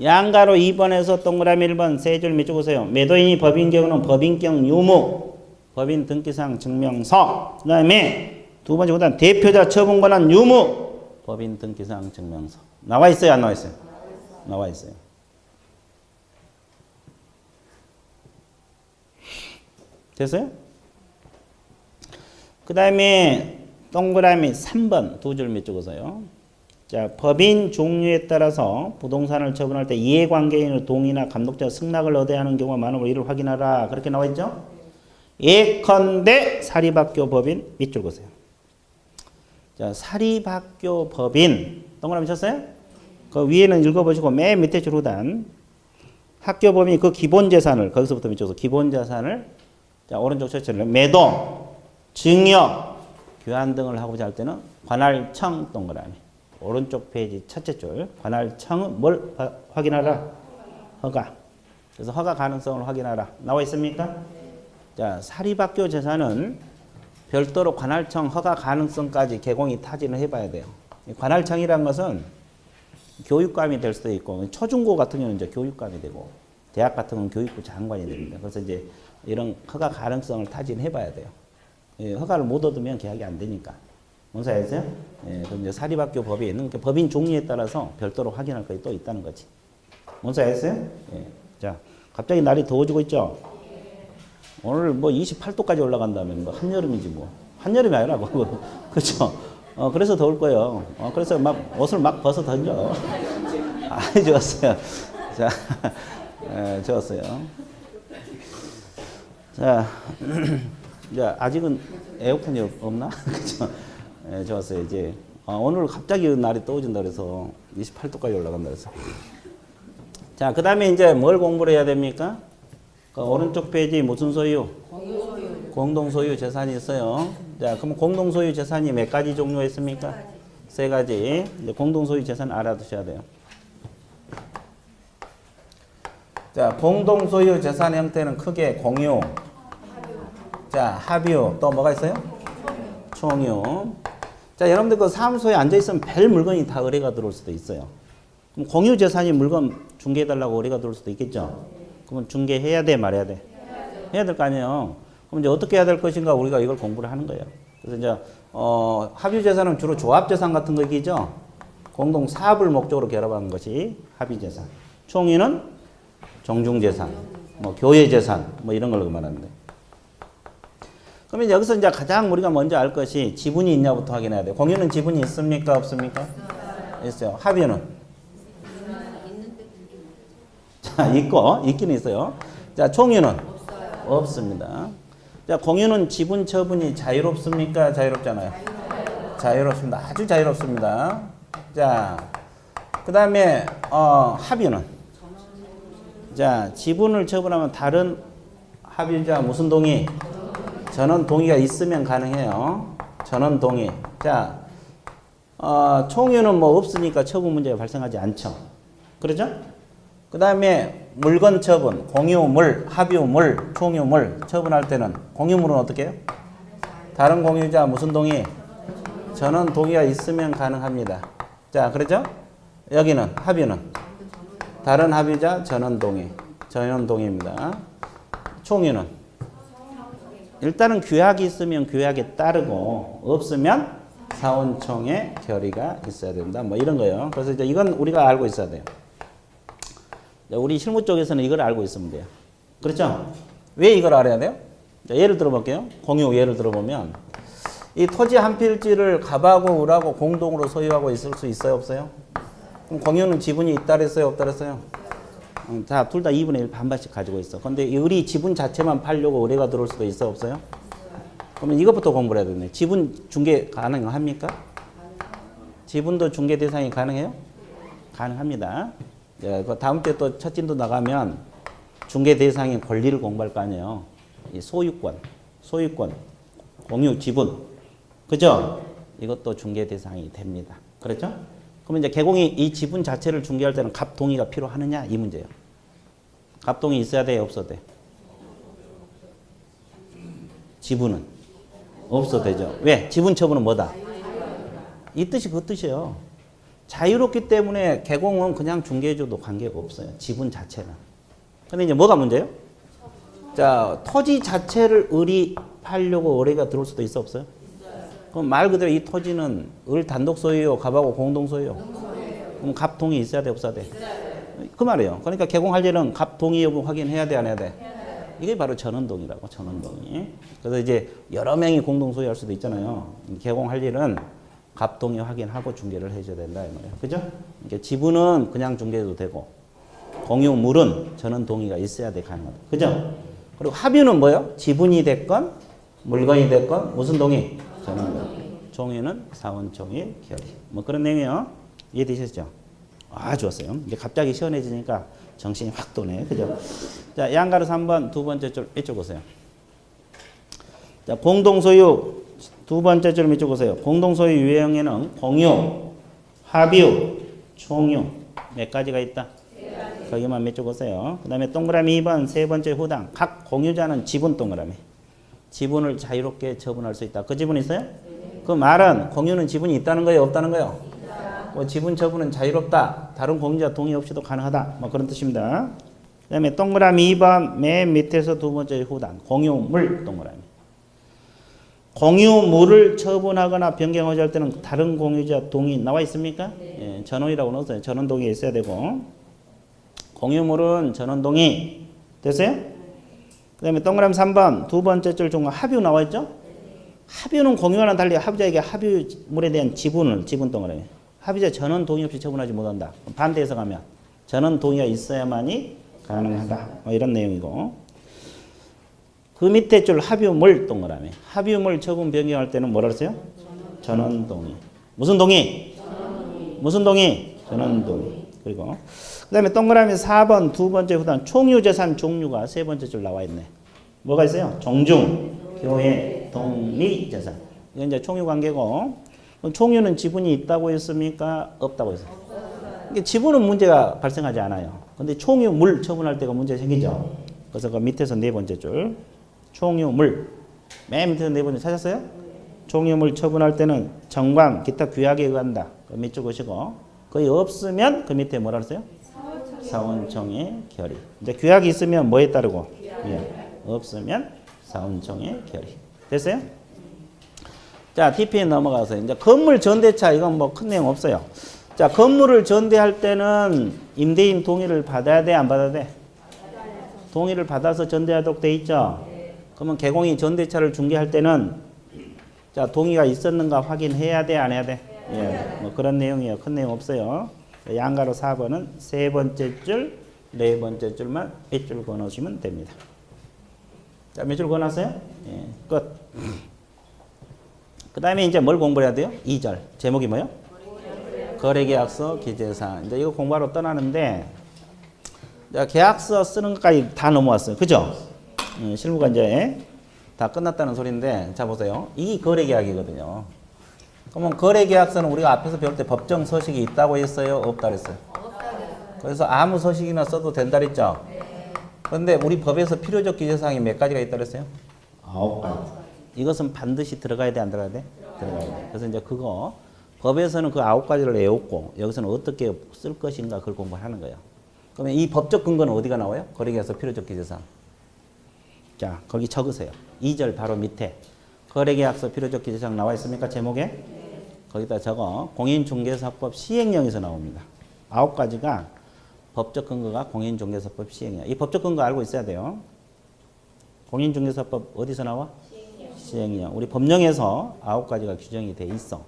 A: 양가로 2번에서 동그라미 1번 세 줄 밑줄 보세요. 매도인이 법인 경우는 법인격 유무, 법인 등기사항 증명서. 그 다음에 두 번째 보다 대표자 처분 권한 유무, 법인 등기사항 증명서. 나와 있어요, 안 나와 있어요? 나와 있어요. 됐어요? 그 다음에 동그라미 3번 두 줄 밑줄 보세요. 자, 법인 종류에 따라서 부동산을 처분할 때 이해관계인의 동의나 감독자 승낙을 얻어야 하는 경우가 많으므로 이를 확인하라. 그렇게 나와 있죠? 예컨대 사립학교 법인 밑줄 보세요. 자, 사립학교 법인 동그라미 쳤어요? 그 위에는 읽어보시고 맨 밑에 줄 후단 학교 법인 그 기본 재산을 거기서부터 밑으로 기본 자산을 자 오른쪽 첫째를 매도, 증여, 교환 등을 하고자 할 때는 관할청 동그라미 오른쪽 페이지 첫째 줄 관할청은 뭘 확인하라? 허가. 그래서 허가 가능성을 확인하라. 나와 있습니까? 자 사립학교 재산은 별도로 관할청 허가 가능성까지 개공이 타진을 해봐야 돼요. 관할청이란 것은 교육감이 될 수도 있고 초중고 같은 경우는 이제 교육감이 되고 대학 같은 경우는 교육부 장관이 됩니다. 그래서 이제 이런 허가 가능성을 타진해봐야 돼요. 예, 허가를 못 얻으면 계약이 안 되니까. 뭔지 아세요? 예, 그럼 이제 사립학교 법인은 그러니까 법인 종류에 따라서 별도로 확인할 것이 또 있다는 거지. 뭔지 아세요? 예. 자, 갑자기 날이 더워지고 있죠? 오늘 뭐 28도까지 올라간다면 뭐 한여름이지 뭐. 한여름이 아니라 뭐. 그렇죠? 그래서 더울 거예요. 그래서 막 옷을 막 벗어 던져. 아, 좋았어요. 자, 좋았어요. 자, 이제 아직은 에어컨이 없나? 그렇죠? 좋았어요. 이제 오늘 갑자기 날이 더워진다 그래서 28도까지 올라간다 그래서. 자, 그 다음에 이제 뭘 공부를 해야 됩니까? 그 오른쪽 페이지 무슨 소유? 공동소유 재산이 있어요. 자, 그럼 공동소유 재산이 몇 가지 종류가 있습니까? 세 가지. 이제 공동소유 재산 알아두셔야 돼요. 자, 공동소유 재산 형태는 크게 공유, 자, 합유, 또 뭐가 있어요? 총유. 자, 여러분들 그 사무소에 앉아있으면 별 물건이 다 의뢰가 들어올 수도 있어요. 그럼 공유 재산이 물건 중개해달라고 의뢰가 들어올 수도 있겠죠? 그러면 중개해야 돼, 말해야 돼? 해야 될 거 아니에요. 그럼 이제 어떻게 해야 될 것인가 우리가 이걸 공부를 하는 거예요. 그래서 이제 합유 재산은 주로 조합 재산 같은 거 얘기죠. 공동 사업을 목적으로 결합한 것이 합의 재산. 총유는 정중 재산, 뭐 교회 재산, 뭐 이런 걸 말하는데. 그러면 여기서 이제 가장 우리가 먼저 알 것이 지분이 있냐부터 확인해야 돼요. 공유는 지분이 있습니까, 없습니까? 있어요. 합유는? 자, 있기는 있어요. 자, 총유는? 없습니다. 자, 공유는 지분 처분이 자유롭습니까? 자유롭잖아요. 자유롭습니다. 아주 자유롭습니다. 자, 그 다음에 합유는? 자, 지분을 처분하면 다른 합유자 무슨 동의? 전원 동의가 있으면 가능해요. 전원 동의. 자, 총유는 뭐 없으니까 처분 문제가 발생하지 않죠. 그렇죠? 그 다음에 물건 처분, 공유물, 합유물, 총유물 처분할 때는 공유물은 어떻게 해요? 다른 공유자 무슨 동의? 전원 동의가 있으면 가능합니다. 자, 그렇죠? 여기는 합유는 다른 합유자 전원 동의. 전원 동의입니다. 총유는 일단은 규약이 있으면 규약에 따르고 없으면 사원총회 결의가 있어야 된다. 뭐 이런 거예요. 그래서 이제 이건 우리가 알고 있어야 돼요. 우리 실무 쪽에서는 이걸 알고 있으면 돼요. 그렇죠? 왜 이걸 알아야 돼요? 자, 예를 들어볼게요. 공유 예를 들어보면 이 토지 한 필지를 갑하고 을하고 공동으로 소유하고 있을 수 있어요? 없어요? 그럼 공유는 지분이 있다 그랬어요? 없다 그랬어요? 다 둘 다 2분의 1 반반씩 가지고 있어. 근데 이 을이 지분 자체만 팔려고 의뢰가 들어올 수도 있어? 없어요? 그러면 이것부터 공부를 해야 되네. 지분 중개 가능합니까? 지분도 중개 대상이 가능해요? 가능합니다. 예, 그 다음 주에 또 첫 진도 나가면 중개 대상의 권리를 공부할 거 아니에요. 이 소유권, 공유, 지분. 그죠? 이것도 중개 대상이 됩니다. 그렇죠? 그러면 이제 개공이 이 지분 자체를 중개할 때는 갑 동의가 필요하느냐? 이 문제예요. 갑 동의 있어야 돼요? 없어도 돼? 지분은? 없어도 되죠. 왜? 지분 처분은 뭐다? 이 뜻이 그 뜻이에요. 자유롭기 때문에 개공은 그냥 중개해줘도 관계가 없어요. 지분 자체는. 근데 이제 뭐가 문제예요? 자, 토지 자체를 을이 팔려고 의뢰가 들어올 수도 있어? 없어요? 그럼 말 그대로 이 토지는 을 단독 소유요, 갑하고 공동 소유요? 그럼 갑 동의 있어야 돼, 없어야 돼? 그 말이에요. 그러니까 개공할 때는 갑 동의 여부 확인해야 돼, 안 해야 돼? 이게 바로 전원동의라고, 전원동의. 그래서 이제 여러 명이 공동 소유할 수도 있잖아요. 개공할 일은 갑 동의 확인하고 중개를 해줘야 된다 이 말이에요. 그죠? 그러니까 지분은 그냥 중개해도 되고 공유물은 전원 동의가 있어야 돼 가능하다. 그죠? 그리고 합유는 뭐예요? 지분이 됐건 물건이 됐건 무슨 동의? 전원 동의. 총유는 사원총의 결의. 뭐 그런 내용이요. 이해되셨죠? 아, 좋았어요. 이제 갑자기 시원해지니까 정신이 확 도네. 그죠? 자, 양가로 3번 두 번째 줄 이쪽 보세요. 자, 공동소유 두 번째 줄 이쪽 보세요. 공동소유 유형에는 공유, 합유, 총유 몇 가지가 있다? 거기만 몇 줄 보세요. 그 다음에 동그라미 2번 세 번째 후당. 각 공유자는 지분 동그라미. 지분을 자유롭게 처분할 수 있다. 그 지분 있어요? 그 말은 공유는 지분이 있다는 거예요? 없다는 거예요? 뭐 지분 처분은 자유롭다. 다른 공유자 동의 없이도 가능하다. 뭐 그런 뜻입니다. 그 다음에 동그라미 2번 맨 밑에서 두 번째 후단. 공유물 동그라미. 공유물을 처분하거나 변경하자 할 때는 다른 공유자 동의 나와 있습니까? 예, 전원이라고 넣었어요. 전원 동의 있어야 되고. 공유물은 전원 동의. 됐어요? 그 다음에 동그라미 3번 두 번째 줄 중간 합유 나와 있죠? 합유는 공유와는 달리 합의자에게 합유물에 대한 지분 동그라미. 합의자 전원 동의 없이 처분하지 못한다. 반대해서 가면 전원 동의가 있어야만이 가능하다. 뭐 이런 내용이고. 그 밑에 줄 합유물 동그라미. 합유물 처분 변경할 때는 뭐라 그랬어요? 전원 동의. 무슨 동의? 무슨 동의? 전원 동의. 그리고 그 다음에 동그라미 4번 두 번째 후단 총유재산 종류가 세 번째 줄 나와 있네. 뭐가 있어요? 종중, 교회, 독립재산. 이건 이제 총유 관계고, 총유는 지분이 있다고 했습니까? 없다고 했어요. 이게 지분은 문제가 발생하지 않아요. 근데 총유물 처분할 때가 문제 생기죠. 그래서 그 밑에서 네 번째 줄 총유물 맨 밑에서 네 번째 찾았어요? 총유물 처분할 때는 정관, 기타 규약에 의한다. 그 밑줄 보시고 거의 없으면 그 밑에 뭐라 그랬어요? 사원총의 결의. 이제 규약이 있으면 뭐에 따르고? 예. 없으면 사원총의 결의. 됐어요? 자, TP에 넘어가서 이제 건물 전대차 이건 뭐 큰 내용 없어요. 자, 건물을 전대할 때는 임대인 동의를 받아야 돼, 안 받아야 돼? 동의를 받아서 전대하도록 돼 있죠. 그러면 개공이 전대차를 중개할 때는 자, 동의가 있었는가 확인해야 돼, 안 해야 돼? 예, 뭐 그런 내용이에요. 큰 내용 없어요. 양가로 4번은 세 번째 줄, 네 번째 줄만 몇 줄 그어놓으시면 됩니다. 자, 몇 줄 그어놨어요? 예, 끝. 그 다음에 이제 뭘 공부해야 돼요? 2절. 제목이 뭐예요? 거래계약서 기재사항. 이제 이거 공부하러 떠나는데, 계약서 쓰는 것까지 다 넘어왔어요. 그죠? 실무가 이제 다 끝났다는 소리인데, 자, 보세요. 이게 거래계약이거든요. 그러면 거래계약서는 우리가 앞에서 배울 때 법정 서식이 있다고 했어요? 없다 그랬어요? 그래서 아무 서식이나 써도 된다 그랬죠? 그런데 우리 법에서 필요적 기재사항이 몇 가지가 있다 그랬어요? 9가지. 이것은 반드시 들어가야 돼, 안 들어가야 돼? 들어가야 돼. 그래서 이제 그거 법에서는 그 9가지를 외웠고 여기서는 어떻게 쓸 것인가 그걸 공부하는 거예요. 그러면 이 법적 근거는 어디가 나와요? 거래계약서 필요적 기재사항. 자, 거기 적으세요. 2절 바로 밑에 거래계약서 필요적 기재사항 나와 있습니까? 제목에? 거기다 적어. 공인중개사법 시행령에서 나옵니다. 9가지가 법적 근거가 공인중개사법 시행령. 이 법적 근거 알고 있어야 돼요. 공인중개사법 어디서 나와? 시행령. 우리 법령에서 9가지가 규정이 돼 있어.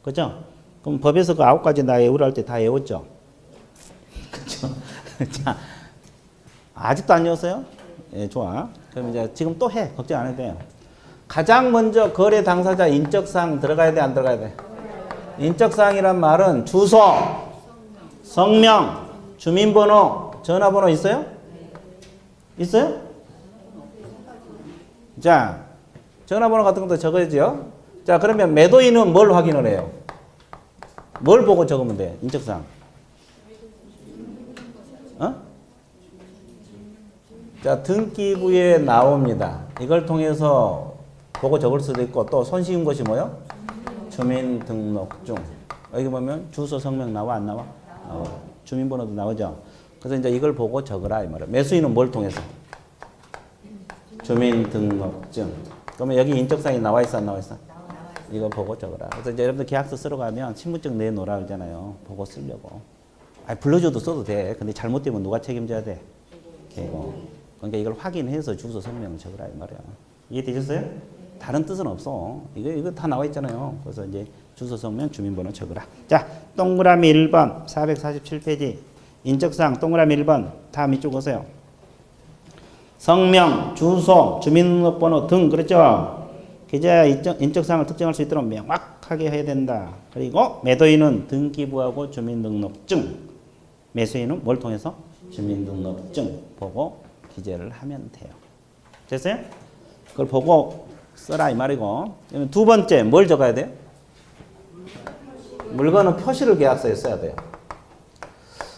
A: 그죠? 그럼 법에서 그 9가지 나 외우라 할 때 다 외웠죠? 그죠? 자, 아직도 안 외웠어요? 예, 좋아. 그럼 이제 지금 또 해. 걱정 안 해도 돼요. 가장 먼저 거래 당사자 인적사항 들어가야 돼, 안 들어가야 돼? 인적사항이란 말은 주소, 성명, 주민번호, 전화번호 있어요? 있어요? 자, 전화번호 같은 것도 적어야죠. 자, 그러면 매도인은 뭘 확인을 해요? 뭘 보고 적으면 돼? 인적사항. 어? 자, 등기부에 나옵니다. 이걸 통해서 보고 적을 수도 있고 또 손쉬운 것이 뭐요? 주민등록증. 여기 보면 주소, 성명 나와, 안 나와? 주민번호도 나오죠. 그래서 이제 이걸 보고 적으라 이 말이에요. 매수인은 뭘 통해서? 주민등록증. 그러면 여기 인적사항이 나와 있어, 안 나와 있어? 이거 보고 적어라. 그래서 이제 여러분들 계약서 쓰러 가면 신분증 내놓으라 그러잖아요. 보고 쓰려고. 아니, 불러줘도 써도 돼. 근데 잘못되면 누가 책임져야 돼? 걔고. 그러니까 이걸 확인해서 주소 성명을 적으라 이 말이야. 이해되셨어요? 다른 뜻은 없어. 이거 다 나와 있잖아요. 그래서 이제 주소 성명 주민번호 적으라. 자, 동그라미 1번 447페이지 인적사항 동그라미 1번 다 밑줄 보세요. 성명, 주소, 주민등록번호 등 그랬죠? 계좌의 인적사항을 특정할 수 있도록 명확하게 해야 된다. 그리고 매도인은 등기부하고 주민등록증, 매수인은 뭘 통해서? 주민등록증 보고 기재를 하면 돼요. 됐어요? 그걸 보고 써라 이 말이고. 두 번째 뭘 적어야 돼요? 물건은 표시를 계약서에 써야 돼요.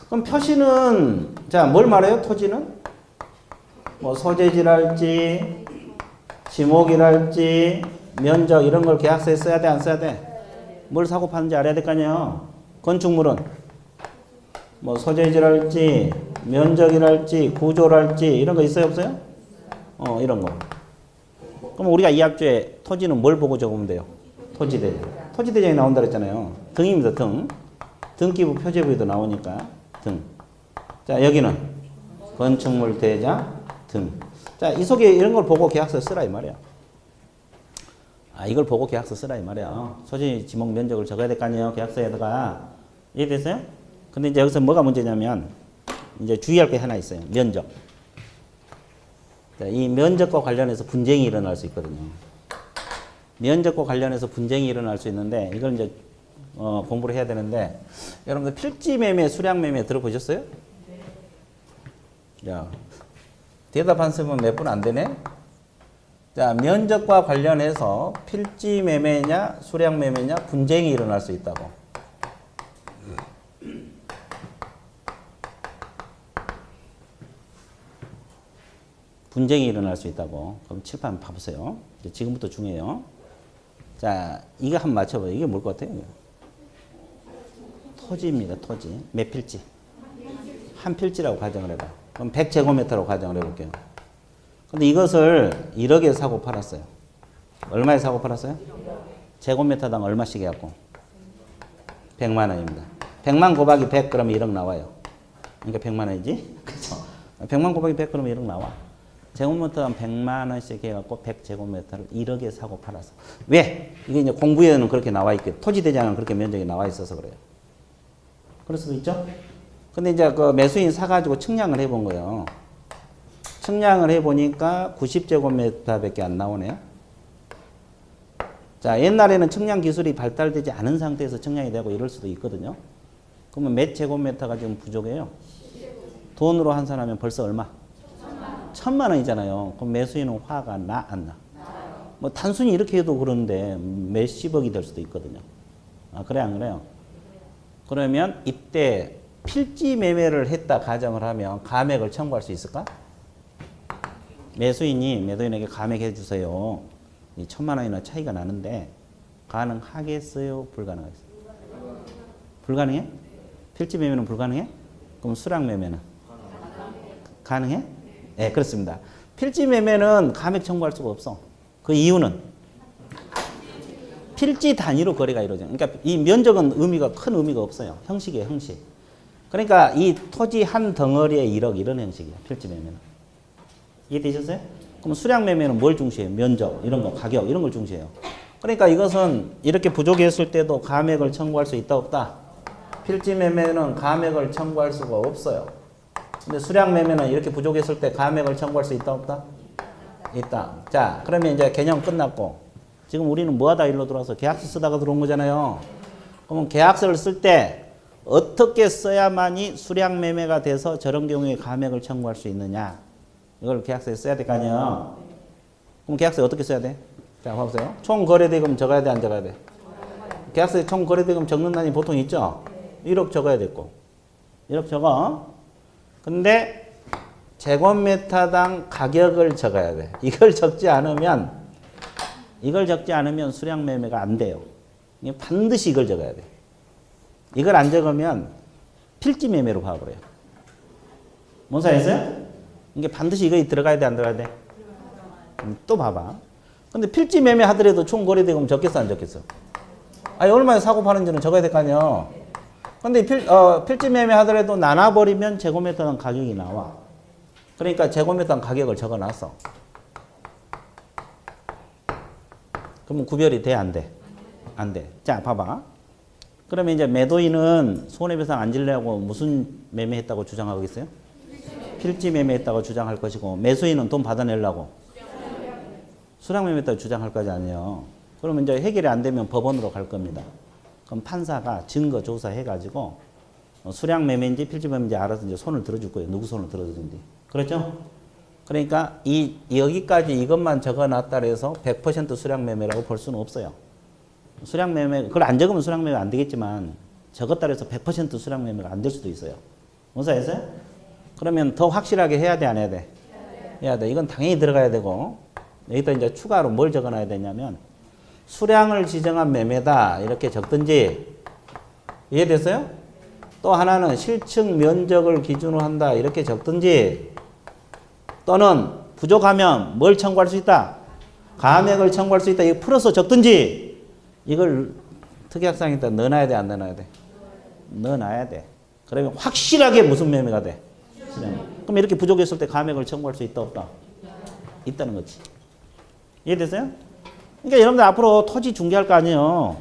A: 그럼 표시는 자 뭘 말해요? 토지는 뭐 소재지랄지 지목이랄지 면적 이런 걸 계약서에 써야 돼 안 써야 돼? 뭘 사고 파는지 알아야 될 거 아니에요. 건축물은 뭐 소재지랄지 면적이랄지 구조랄지 이런 거 있어요 없어요? 이런 거. 그럼 우리가 이 학주에 토지는 뭘 보고 적으면 돼요? 토지대장. 토지대장이 나온다 그랬잖아요. 등입니다. 등. 등기부 표제부에도 나오니까 등. 자 여기는 건축물 대장 등. 자 이 속에 이런 걸 보고 계약서 쓰라 이 말이야. 이걸 보고 계약서 쓰라 이 말이야. 소재 지목 면적을 적어야 될 거 아니에요. 계약서에다가. 이해됐어요? 근데 이제 여기서 뭐가 문제냐면 이제 주의할 게 하나 있어요. 면적. 자, 이 면적과 관련해서 분쟁이 일어날 수 있거든요. 면적과 관련해서 분쟁이 일어날 수 있는데 이걸 이제 공부를 해야 되는데 여러분들 필지매매, 수량매매 들어보셨어요? 야, 대답한 사람은 몇 분 안 되네? 자, 면적과 관련해서 필지매매냐, 수량매매냐 분쟁이 일어날 수 있다고. 분쟁이 일어날 수 있다고. 그럼 칠판 봐보세요. 이제 지금부터 중요해요. 자, 이거 한번 맞춰봐요. 이게 뭘 것 같아요? 토지입니다. 토지. 몇 필지? 한 필지라고 가정을 해봐. 그럼 100제곱미터로 가정을 해볼게요. 근데 이것을 1억에 사고 팔았어요. 얼마에 사고 팔았어요? 제곱미터당 얼마씩 해갖고? 100만 원입니다. 100만 곱하기 100 그러면 1억 나와요. 그러니까 100만 원이지? 그렇죠? 100만 곱하기 100 그러면 1억 나와. 제곱미터당 100만 원씩 해갖고 100제곱미터를 1억에 사고 팔았어. 왜? 이게 이제 공부에는 그렇게 나와 있게 토지대장은 그렇게 면적이 나와 있어서 그래요. 그럴 수도 있죠? 근데 이제 그 매수인 사가지고 측량을 해본 거예요. 측량을 해보니까 90제곱미터 밖에 안 나오네요. 자, 옛날에는 측량 기술이 발달되지 않은 상태에서 측량이 되고 이럴 수도 있거든요. 그러면 몇 제곱미터가 지금 부족해요? 돈으로 환산하면 벌써 얼마? 1000만 원이잖아요. 그럼 매수인은 화가 나, 안 나? 뭐 단순히 이렇게 해도 그런데 몇십억이 될 수도 있거든요. 그래 안 그래요? 그러면 이때 필지 매매를 했다 가정을 하면 감액을 청구할 수 있을까? 매수인이 매도인에게 감액해 주세요. 이 1000만 원이나 차이가 나는데 가능하겠어요? 불가능하겠어요? 불가능해? 필지 매매는 불가능해? 그럼 수량 매매는? 가능해? 네, 그렇습니다. 필지 매매는 감액 청구할 수가 없어. 그 이유는 필지 단위로 거래가 이루어져. 그러니까 이 면적은 큰 의미가 없어요. 형식이에요, 형식. 그러니까 이 토지 한 덩어리에 1억 이런 형식이에요. 필지 매매는. 이해되셨어요? 그럼 수량 매매는 뭘 중시해요? 면적, 이런 거, 가격, 이런 걸 중시해요. 그러니까 이것은 이렇게 부족했을 때도 감액을 청구할 수 있다, 없다? 필지 매매는 감액을 청구할 수가 없어요. 근데 수량 매매는 이렇게 부족했을 때 감액을 청구할 수 있다, 없다? 있다. 자, 그러면 이제 개념 끝났고, 지금 우리는 뭐 하다 일로 들어와서 계약서 쓰다가 들어온 거잖아요. 그러면 계약서를 쓸 때 어떻게 써야만이 수량 매매가 돼서 저런 경우에 감액을 청구할 수 있느냐. 이걸 계약서에 써야 될 거 아니에요. 그럼 계약서에 어떻게 써야 돼? 자, 봐보세요. 총 거래대금 적어야 돼, 안 적어야 돼? 계약서에 총 거래대금 적는 난이 보통 있죠? 1억 적어야 됐고. 1억 적어. 근데 제곱미터당 가격을 적어야 돼. 이걸 적지 않으면 수량 매매가 안 돼요. 반드시 이걸 적어야 돼. 이걸 안 적으면 필지 매매로 가버려요. 뭔 사이였어요? 이게 반드시 이거 들어가야 돼, 안 들어가야 돼? 또 봐봐. 근데 필지 매매 하더라도 총 거래대금 적겠어, 안 적겠어? 얼마에 사고 파는지는 적어야 될 거 아니에요. 근데 필지 매매 하더라도 나눠버리면 제곱미터당 가격이 나와. 그러니까 제곱미터당 가격을 적어놨어. 그러면 구별이 돼, 안 돼? 안 돼. 자, 봐봐. 그러면 이제 매도인은 손해배상 안 지려고 무슨 매매했다고 주장하겠어요? 필지 매매했다고 주장할 것이고, 매수인은 돈 받아내려고 수량매매다 주장할 거지 아니에요. 그러면 이제 해결이 안 되면 법원으로 갈 겁니다. 그럼 판사가 증거 조사해가지고 수량매매인지 필지매매인지 알아서 이제 손을 들어줄 거예요. 누구 손을 들어주는지. 그렇죠? 그러니까 여기까지 이것만 적어놨다 해서 100% 수량매매라고 볼 수는 없어요. 수량매매, 그걸 안 적으면 수량매매가 안 되겠지만 적었다 해서 100% 수량매매가 안 될 수도 있어요. 무사했어요? 그러면 더 확실하게 해야 돼, 안 해야 돼? 해야 돼. 이건 당연히 들어가야 되고 여기다 이제 추가로 뭘 적어놔야 되냐면 수량을 지정한 매매다 이렇게 적든지 이해됐어요? 또 하나는 실측 면적을 기준으로 한다 이렇게 적든지 또는 부족하면 뭘 청구할 수 있다? 감액을 청구할 수 있다. 이거 풀어서 적든지 이걸 특약사항에다 넣어놔야 돼, 안 넣어놔야 돼? 넣어놔야 돼. 그러면 확실하게 무슨 매매가 돼? 그럼 이렇게 부족했을 때 감액을 청구할 수 있다, 없다? 있다는 거지. 이해됐어요? 그러니까 여러분들 앞으로 토지 중개할 거 아니에요.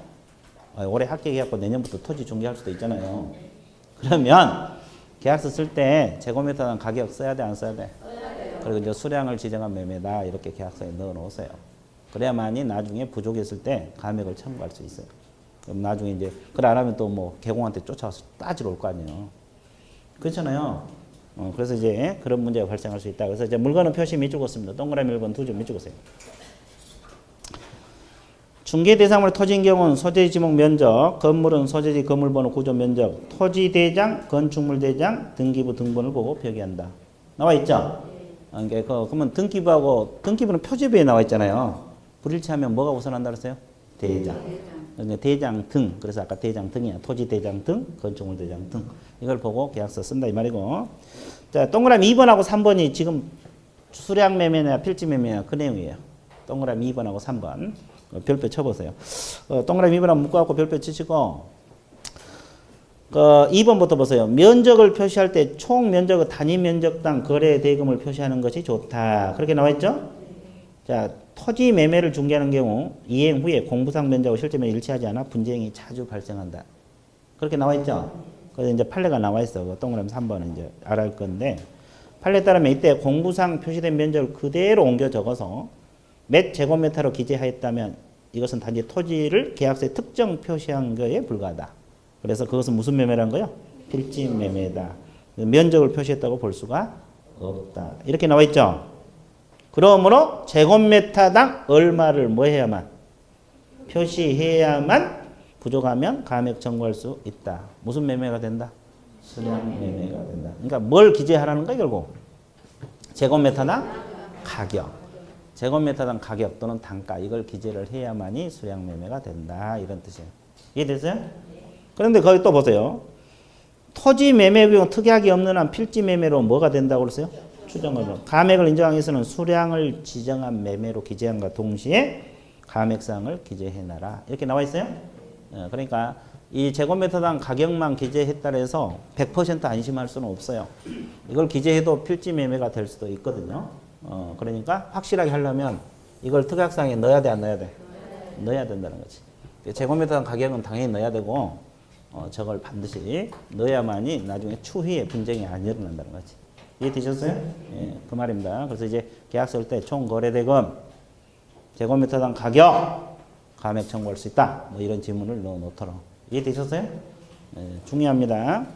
A: 올해 합격해갖고 내년부터 토지 중개할 수도 있잖아요. 그러면 계약서 쓸 때 제곱미터당 가격 써야 돼, 안 써야 돼? 그리고 이제 수량을 지정한 매매다 이렇게 계약서에 넣어 놓으세요. 그래야만이 나중에 부족했을 때 감액을 청구할 수 있어요. 그럼 나중에 이제 그래 안 하면 또 뭐 개공한테 쫓아와서 따지러 올 거 아니에요. 그렇잖아요. 그래서 이제 그런 문제가 발생할 수 있다. 그래서 이제 물건은 표시 밑줄 긋습니다. 동그라미 1번 2줄 밑줄 긋으세요. 중개 대상물 토지인 경우는 소재지 지목 면적, 건물은 소재지 건물번호 구조 면적, 토지 대장, 건축물 대장, 등기부 등본을 보고 표기한다. 나와 있죠? 그러면 등기부는 표지부에 나와 있잖아요. 불일치하면 뭐가 우선한다 그랬어요? 대장. 대장 등. 그래서 아까 대장 등이야. 토지 대장 등, 건축물 대장 등. 이걸 보고 계약서 쓴다 이 말이고. 자, 동그라미 2번하고 3번이 지금 수량 매매냐 필지 매매냐 그 내용이에요. 동그라미 2번하고 3번. 별표 쳐보세요. 동그라미 2번하고 묶어갖고 별표 치시고 2번부터 보세요. 면적을 표시할 때 총 면적의 단위 면적당 거래 대금을 표시하는 것이 좋다. 그렇게 나와 있죠? 자, 토지 매매를 중개하는 경우 이행 후에 공부상 면적과 실제 면적이 일치하지 않아 분쟁이 자주 발생한다. 그렇게 나와 있죠? 그래서 이제 판례가 나와 있어. 동그라미 3번은 이제 알아할 건데 판례에 따르면 이때 공부상 표시된 면적을 그대로 옮겨 적어서 몇 제곱미터로 기재하였다면 이것은 단지 토지를 계약서에 특정 표시한 것에 불과하다. 그래서 그것은 무슨 매매라는 거요? 필지 매매다. 면적을 표시했다고 볼 수가 없다. 이렇게 나와 있죠. 그러므로 제곱미터당 얼마를 뭐 해야만? 표시해야만 부족하면 감액 청구할 수 있다. 무슨 매매가 된다? 수량 매매가 된다. 그러니까 뭘 기재하라는 거야 결국? 제곱미터당 가격. 제곱미터당 가격 또는 단가 이걸 기재를 해야만이 수량 매매가 된다. 이런 뜻이에요. 이해됐어요? 그런데 거기 또 보세요. 토지 매매 비용 특약이 없는 한 필지 매매로 뭐가 된다고 그랬어요? 추정거죠. 감액을 인정하기 위해서는 수량을 지정한 매매로 기재한과 동시에 감액사항을 기재해놔라. 이렇게 나와 있어요. 그러니까 이 제곱미터당 가격만 기재했다 해서 100% 안심할 수는 없어요. 이걸 기재해도 필지 매매가 될 수도 있거든요. 그러니까 확실하게 하려면 이걸 특약사항에 넣어야 돼, 안 넣어야 돼? 넣어야 된다는 거지. 제곱미터당 가격은 당연히 넣어야 되고 저걸 반드시 넣어야만이 나중에 추후에 분쟁이 안 일어난다는 거지. 이해되셨어요? 예, 그 말입니다. 그래서 이제 계약서 할 때 총 거래대금, 제곱미터당 가격, 감액 청구할 수 있다. 뭐 이런 지문을 넣어 놓도록. 이해되셨어요? 예, 중요합니다.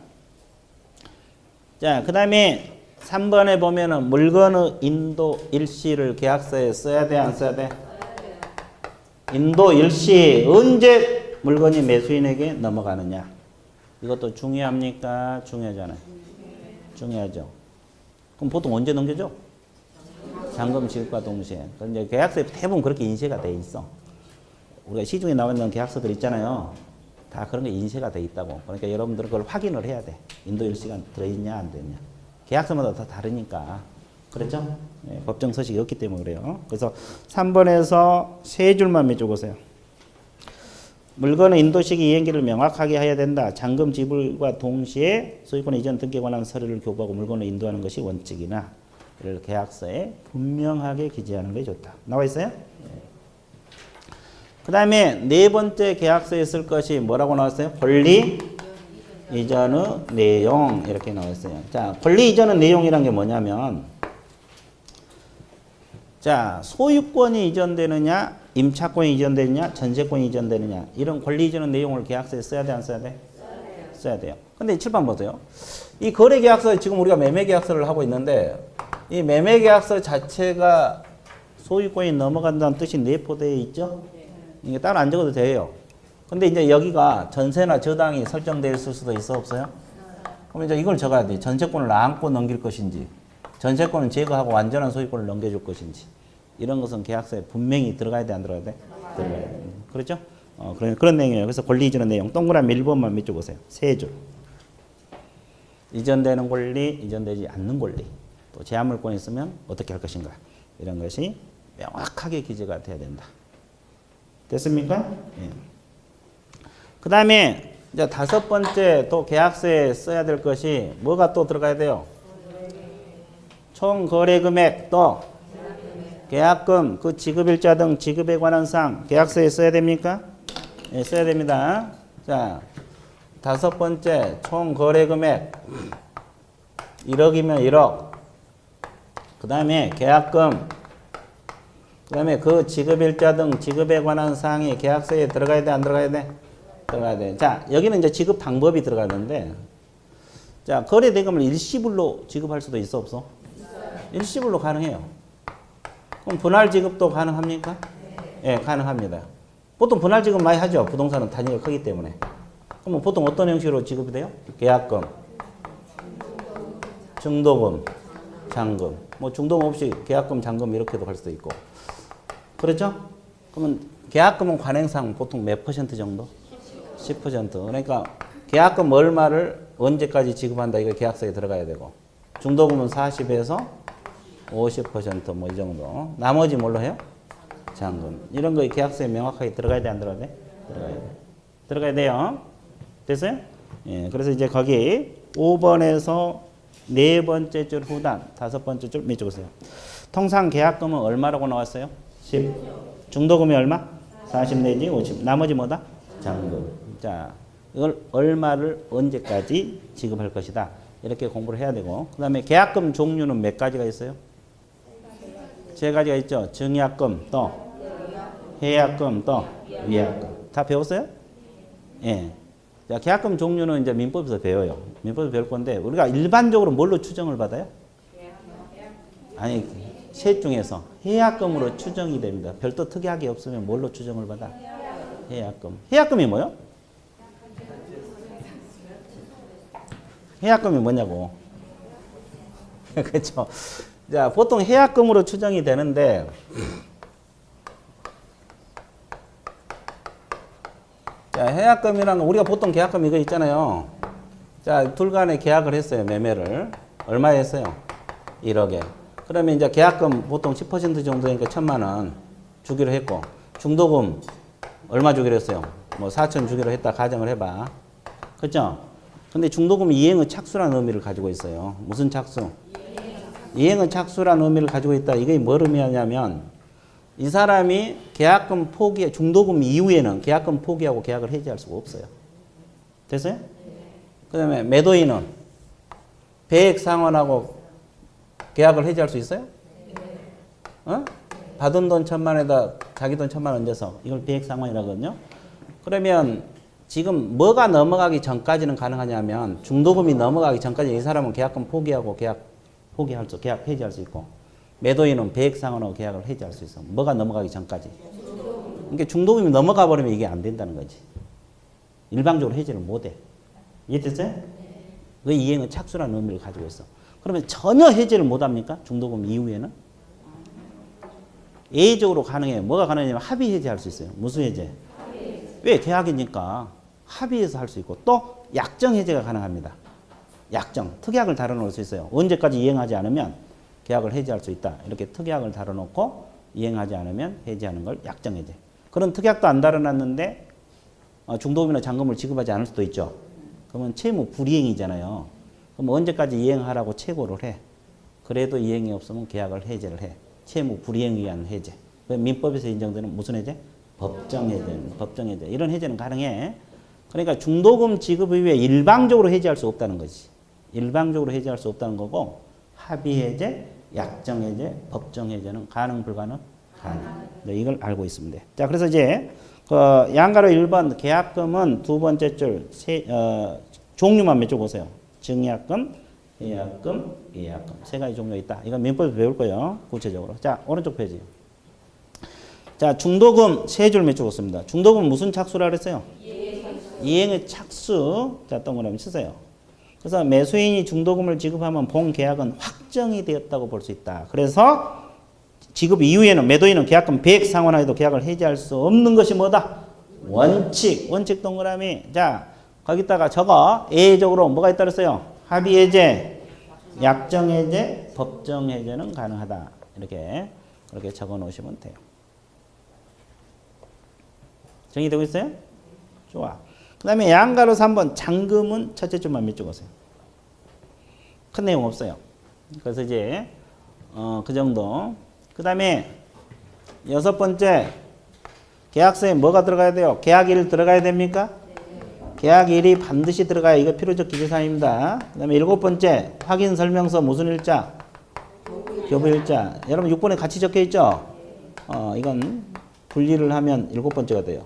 A: 자, 그 다음에 3번에 보면은 물건의 인도 일시를 계약서에 써야 돼, 안 써야 돼? 인도 일시 언제 물건이 매수인에게 넘어가느냐. 이것도 중요합니까? 중요하잖아요. 중요하죠. 그럼 보통 언제 넘겨줘? 잔금 지급과 동시에. 그런데 계약서에 대부분 그렇게 인쇄가 돼 있어. 우리가 시중에 나와 있는 계약서들 있잖아요. 다 그런 게 인쇄가 돼 있다고. 그러니까 여러분들은 그걸 확인을 해야 돼. 인도 일시가 들어있냐 안 되냐. 계약서마다 다 다르니까. 그렇죠? 네, 법정 서식이 없기 때문에 그래요. 그래서 3번에서 세 줄만 맺어보세요. 물건의 인도 시기 이행기를 명확하게 해야 된다. 잔금 지불과 동시에 소유권 이전 등기에 관한 서류를 교부하고 물건을 인도하는 것이 원칙이나 이를 계약서에 분명하게 기재하는 게 좋다. 나와 있어요? 네. 그 다음에 네 번째 계약서에 쓸 것이 뭐라고 나왔어요? 권리 이전의 내용 이렇게 나와 있어요. 자, 권리 이전의 내용이란 게 뭐냐면 자, 소유권이 이전되느냐, 임차권이 이전되느냐, 전세권이 이전되느냐 이런 권리 이전의 내용을 계약서에 써야 돼, 안 써야 돼? 써야 돼요. 근데 7번 보세요. 이 거래계약서 지금 우리가 매매계약서를 하고 있는데 이 매매계약서 자체가 소유권이 넘어간다는 뜻이 내포되어 있죠? 이게 따로 안 적어도 돼요. 근데 이제 여기가 전세나 저당이 설정되어 있을 수도 있어, 없어요? 그럼 이제 이걸 적어야 돼. 전세권을 안고 넘길 것인지, 전세권은 제거하고 완전한 소유권을 넘겨줄 것인지. 이런 것은 계약서에 분명히 들어가야 돼, 안 들어가야 돼? 들어가야 돼. 그렇죠? 그런 내용이에요. 그래서 권리 이전의 내용. 동그라미 1번만 밑줄 보세요. 세 줄. 이전되는 권리, 이전되지 않는 권리. 또 제한물권이 있으면 어떻게 할 것인가. 이런 것이 명확하게 기재가 돼야 된다. 됐습니까? 예. 그 다음에 이제 5번째 또 계약서에 써야 될 것이 뭐가 또 들어가야 돼요? 총 거래 금액 또 계약금, 그 지급일자 등 지급에 관한 사항 계약서에 써야 됩니까? 예, 써야 됩니다. 자, 5번째 총 거래 금액 1억이면 1억. 그 다음에 계약금, 그 다음에 그 지급일자 등 지급에 관한 사항이 계약서에 들어가야 돼, 안 들어가야 돼? 들어가야 돼. 자, 여기는 이제 지급 방법이 들어가는데, 자, 거래 대금을 일시불로 지급할 수도 있어, 없어? 일시불로 가능해요. 그럼 분할 지급도 가능합니까? 예, 가능합니다. 보통 분할 지급 많이 하죠. 부동산은 단위가 크기 때문에. 그럼 보통 어떤 형식으로 지급이 돼요? 계약금, 증도금, 잔금. 뭐 중도금 없이 계약금, 잔금 이렇게도 할 수도 있고. 그렇죠? 그러면 계약금은 관행상 보통 몇 % 정도? 10%. 그러니까 계약금 얼마를 언제까지 지급한다 이거 계약서에 들어가야 되고, 중도금은 40에서 50% 뭐 이 정도. 나머지 뭘로 해요? 잔금. 이런 거 계약서에 명확하게 들어가야 돼, 안 들어가야 돼? 들어가야 돼. 들어가야 돼요. 됐어요? 예. 그래서 이제 거기 5번에서 네 번째 줄 후단, 5번째 줄 밑줄 보세요. 통상 계약금은 얼마라고 나왔어요? 10. 중도금이 얼마? 40 내지 50. 나머지 뭐다? 잔금. 자, 이걸 얼마를 언제까지 지급할 것이다. 이렇게 공부를 해야 되고, 그 다음에 계약금 종류는 몇 가지가 있어요? 세 가지가 있죠. 증약금, 또 해약금, 또 위약금. 다 배웠어요? 예. 자, 계약금 종류는 이제 민법에서 배워요. 민법에서 배울 건데, 우리가 일반적으로 뭘로 추정을 받아요? 아니, 셋 중에서 해약금으로 추정이 됩니다. 별도 특이하게 없으면 뭘로 추정을 받아? 해약금. 해약금이 뭐요? 해약금이 뭐냐고. 그렇죠. 자, 보통 해약금으로 추정이 되는데, 자, 해약금이란 건 우리가 보통 계약금 이거 있잖아요. 자, 둘 간에 계약을 했어요. 매매를. 얼마에 했어요? 1억에. 그러면 이제 계약금 보통 10% 정도니까 1,000만 원 주기로 했고, 중도금 얼마 주기로 했어요? 뭐 4천 주기로 했다 가정을 해봐. 그렇죠? 근데 중도금 이행의 착수라는 의미를 가지고 있어요. 무슨 착수? 이행의 착수라는 의미를 가지고 있다. 이게 뭘 의미하냐면, 이 사람이 계약금 포기, 중도금 이후에는 계약금 포기하고 계약을 해지할 수가 없어요. 됐어요? 그 다음에 매도인은 배액 상환하고 계약을 해지할 수 있어요? 어? 받은 돈 1,000만에다 자기 돈 1,000만 얹어서 이걸 배액 상환이라거든요. 그러면 지금 뭐가 넘어가기 전까지는 가능하냐면, 중도금이 넘어가기 전까지 이 사람은 계약금 포기하고 계약 해지할 수 있고, 매도인은 배액 상환하고 계약을 해지할 수 있어. 뭐가 넘어가기 전까지. 그러니까 중도금이 넘어가 버리면 이게 안 된다는 거지. 일방적으로 해지를 못 해. 이해됐어요? 그 이행은 착수라는 의미를 가지고 있어. 그러면 전혀 해지를 못 합니까? 중도금 이후에는? 예외적으로 가능해요. 뭐가 가능하냐면 합의 해지할 수 있어요. 무슨 해지? 왜? 계약이니까 합의해서 할 수 있고, 또 약정 해지가 가능합니다. 약정, 특약을 달아놓을 수 있어요. 언제까지 이행하지 않으면 계약을 해지할 수 있다. 이렇게 특약을 달아놓고 이행하지 않으면 해지하는 걸 약정 해지. 그런 특약도 안 달아놨는데 중도금이나 잔금을 지급하지 않을 수도 있죠. 그러면 채무 불이행이잖아요. 그럼 언제까지 이행하라고 채고를 해. 그래도 이행이 없으면 계약을 해제를 해. 채무 불이행에 의한 해제. 민법에서 인정되는 무슨 해제? 법정 해제. 법정 해제. 이런 해제는 가능해. 그러니까 중도금 지급 이후에 일방적으로 해지할 수 없다는 거지. 일방적으로 해지할 수 없다는 거고, 합의 해제, 약정 해제, 법정 해제는 가능, 불가능? 가능. 네, 이걸 알고 있으면 돼. 자, 그래서 이제 그 양가로 1번 계약금은 두 번째 줄 종류만 몇 줄 보세요. 증약금, 예약금, 예약금. 세 가지 종류가 있다. 이건 민법에서 배울 거예요. 구체적으로. 자, 오른쪽 페이지. 자, 중도금 세 줄 몇 줄 봤습니다. 중도금 무슨 착수라 그랬어요? 이행의 착수. 자, 동그라미 치세요. 그래서 매수인이 중도금을 지급하면 본 계약은 확정이 되었다고 볼 수 있다. 그래서 지급 이후에는 매도인은 계약금 100 상환하여도 계약을 해지할 수 없는 것이 뭐다? 원칙. 원칙 동그라미. 자, 거기다가 저거 예외적으로 뭐가 있다 그랬어요? 합의 해제, 약정 해제, 법정 해제는 가능하다. 이렇게 그렇게 적어 놓으시면 돼요. 정리되고 있어요? 좋아. 그 다음에 양가로 3번 잔금은 첫째 줄만 몇 줄 보세요. 큰 내용 없어요. 그래서 이제 그 정도. 그 다음에 여섯 번째 계약서에 뭐가 들어가야 돼요? 계약일 들어가야 됩니까? 계약일이 반드시 들어가야 이거 필요적 기재사항입니다. 그 다음에 일곱 번째 확인 설명서 무슨 일자? 교부일자. 여러분 6번에 같이 적혀 있죠? 이건 분리를 하면 일곱 번째가 돼요.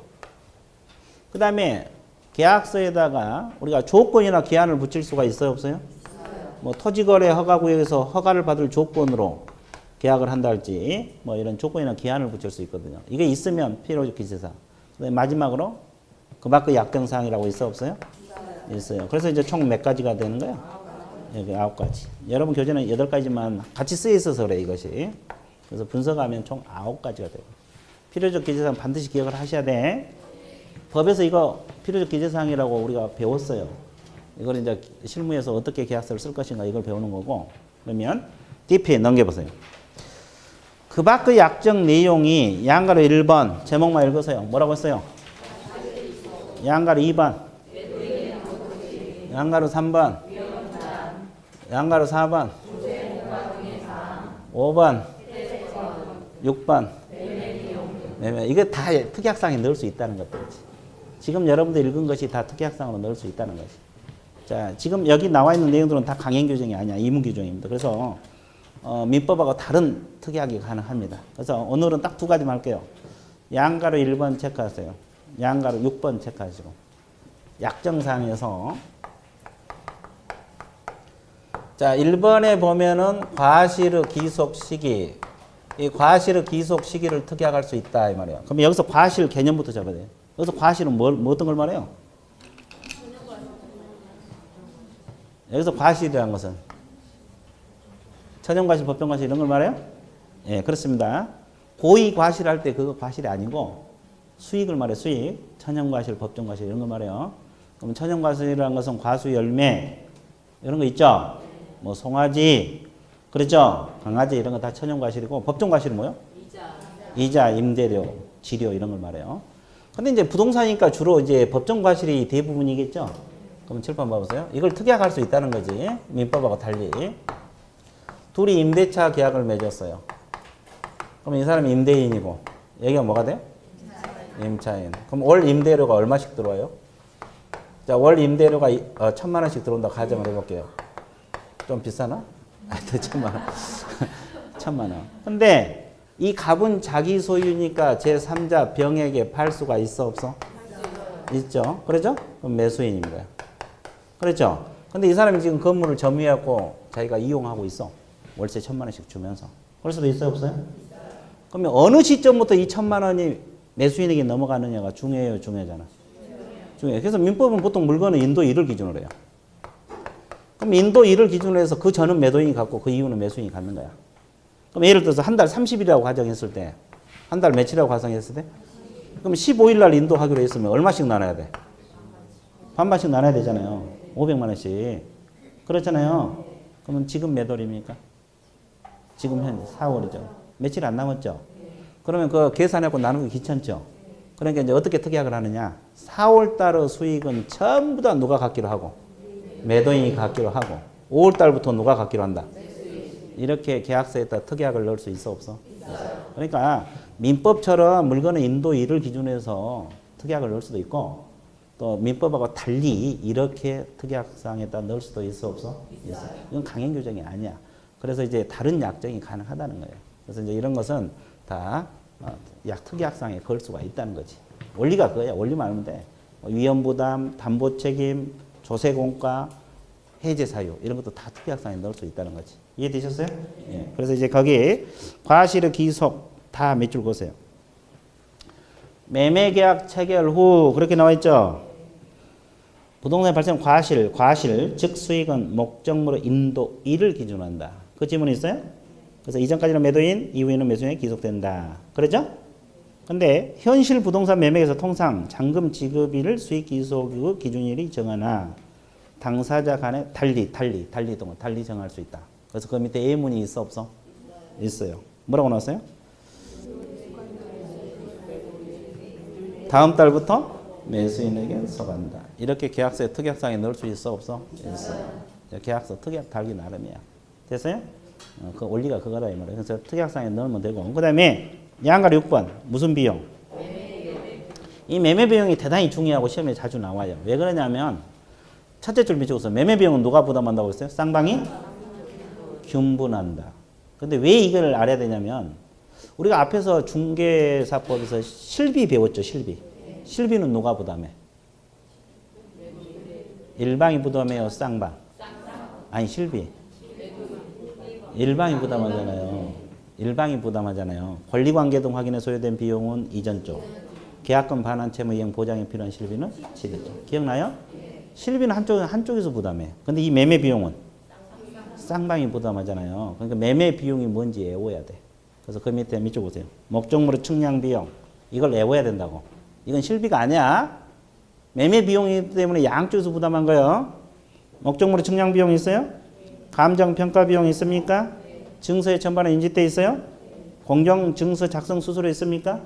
A: 그 다음에 계약서에다가 우리가 조건이나 기한을 붙일 수가 있어요, 없어요? 뭐 토지거래 허가구역에서 허가를 받을 조건으로 계약을 한다 할지 뭐 이런 조건이나 기한을 붙일 수 있거든요. 이게 있으면 필요적 기재사항. 마지막으로 그 밖의 약정사항이라고 있어, 없어요? 있어요. 그래서 이제 총 몇 가지가 되는 거야? 여기 9가지. 여러분 교재는 8가지만 같이 쓰여 있어서 그래, 이것이. 그래서 분석하면 총 9가지가 돼요. 필요적 기재사항 반드시 기억을 하셔야 돼. 법에서 이거 필요적 기재사항이라고 우리가 배웠어요. 이걸 이제 실무에서 어떻게 계약서를 쓸 것인가 이걸 배우는 거고. 그러면 DP 넘겨보세요. 그 밖의 약정 내용이 양가로 1번 제목만 읽으세요. 뭐라고 했어요? 양가로 2번, 양가로 3번, 양가로 4번, 5번, 6번. 이게 다 특약상에 넣을 수 있다는 것들이지. 지금 여러분들 읽은 것이 다 특약상으로 넣을 수 있다는 것이. 자, 지금 여기 나와 있는 내용들은 다 강행 규정이 아니야. 이문 규정입니다. 그래서 민법하고 다른 특약이 가능합니다. 그래서 오늘은 딱 두 가지만 할게요. 양가로 1번 체크하세요. 양가로 6번 체크하시고. 약정상에서 자, 1번에 보면은 과실의 기속 시기. 이 과실의 기속 시기를 특약할 수 있다 이 말이에요. 그럼 여기서 과실 개념부터 잡아야 돼요. 여기서 과실은 뭐 어떤 걸 말해요? 여기서 과실이라는 것은 천연과실, 법정과실 이런 걸 말해요? 예, 그렇습니다. 고의 과실할 때 그거 과실이 아니고 수익을 말해, 수익. 천연과실, 법정과실 이런 거 말해요. 그럼 천연과실이라는 것은 과수 열매 이런 거 있죠? 뭐 송아지, 그렇죠? 강아지 이런 거 다 천연과실이고 법정과실은 뭐요? 이자, 임대료, 지료 이런 걸 말해요. 근데 이제 부동산이니까 주로 이제 법정과실이 대부분이겠죠? 그럼 칠판 봐보세요. 이걸 특약할 수 있다는 거지. 민법하고 달리. 둘이 임대차 계약을 맺었어요. 그럼 이 사람이 임대인이고 여기가 뭐가 돼요? 임차인. 그럼 월 임대료가 얼마씩 들어와요? 자, 월 임대료가 1,000만 원씩 들어온다고 가정을 해볼게요. 좀 비싸나? 하여튼 1,000만 원. 1,000만 원. 근데 이 갑은 자기 소유니까 제3자 병에게 팔 수가 있어, 없어? 있죠. 그렇죠? 그럼 매수인입니다. 그렇죠? 근데 이 사람이 지금 건물을 점유해갖고 자기가 이용하고 있어. 월세 1,000만 원씩 주면서. 그럴 수도 있어요, 없어요? 그러면 어느 시점부터 이 1,000만 원이 매수인에게 넘어가느냐가 중요해요, 중요하잖아. 중요해요. 그래서 민법은 보통 물건은 인도 1을 기준으로 해요. 그럼 인도 1을 기준으로 해서 그 전은 매도인이 갖고 그 이후는 매수인이 갖는 거야. 그럼 예를 들어서 한 달 30일이라고 가정했을 때, 한 달 며칠이라고 가정했을 때, 그럼 15일 날 인도하기로 했으면 얼마씩 나눠야 돼? 반반씩 나눠야 되잖아요. 500만 원씩. 그렇잖아요. 그러면 지금 몇 월입니까? 지금 현재 4월이죠. 며칠 안 남았죠. 그러면 그 계산하고 나누기 귀찮죠. 그러니까 이제 어떻게 특약을 하느냐? 4월 달의 수익은 전부 다 누가 갖기로 하고, 매도인이 갖기로 하고, 5월 달부터 누가 갖기로 한다. 이렇게 계약서에다 특약을 넣을 수 있어, 없어? 그러니까 민법처럼 물건의 인도 1을 기준으로 해서 특약을 넣을 수도 있고, 또 민법하고 달리 이렇게 특약사항에다 넣을 수도 있어, 없어? 있어. 이건 강행 규정이 아니야. 그래서 이제 다른 약정이 가능하다는 거예요. 그래서 이제 이런 것은 다 특약상에 걸 수가 있다는 거지. 원리가 그거야. 원리만 알면 돼. 위험부담, 담보책임, 조세공과, 해제사유 이런 것도 다 특약상에 넣을 수 있다는 거지. 이해되셨어요? 예. 그래서 이제 거기 과실의 기속 다 몇 줄 보세요. 매매계약 체결 후 그렇게 나와 있죠. 부동산 발생 과실 즉 수익은 목적물의 인도 1을 기준으로 한다. 그 지문이 있어요? 그래서 이전까지는 매도인, 이후에는 매수인에 기속된다. 그렇죠? 근데 현실 부동산 매매에서 통상 잔금 지급일을 수익 기속의 기준일이 정하나 당사자 간에 달리 정할 수 있다. 그래서 그 밑에 예문이 있어 없어? 있어요. 뭐라고 나왔어요? 다음 달부터 매수인에게 서간다. 이렇게 계약서에 특약상에 넣을 수 있어 없어? 있어요. 계약서 특약 달기 나름이야. 됐어요? 그 원리가 그거다 이 말이에요. 그래서 특약상에 넣으면 되고. 그 다음에 양가리 6번 무슨 비용? 이 매매 비용이 대단히 중요하고 시험에 자주 나와요. 왜 그러냐면 첫째 줄 밑에 매매 비용은 누가 부담한다고 했어요? 쌍방이 균분한다. 근데 왜 이걸 알아야 되냐면 우리가 앞에서 중개사법에서 실비 배웠죠. 실비는 누가 부담해? 일방이 부담해요? 쌍방? 아니 실비. 일방이 부담하잖아요. 권리관계 등 확인에 소요된 비용은 이전 쪽. 계약금 반환 채무 이행 보장에 필요한 실비는 지대 쪽. 기억나요? 실비는 한쪽에서 부담해. 근데 이 매매 비용은 쌍방이 부담하잖아요. 그러니까 매매 비용이 뭔지 외워야 돼. 그래서 그 밑에 보세요. 목적물의 측량 비용. 이걸 외워야 된다고. 이건 실비가 아니야. 매매 비용이기 때문에 양쪽에서 부담한 거예요. 목적물의 측량 비용이 있어요? 감정평가 비용이 있습니까? 증서에 전반에 인지돼 있어요? 공정증서 작성 수수료 있습니까?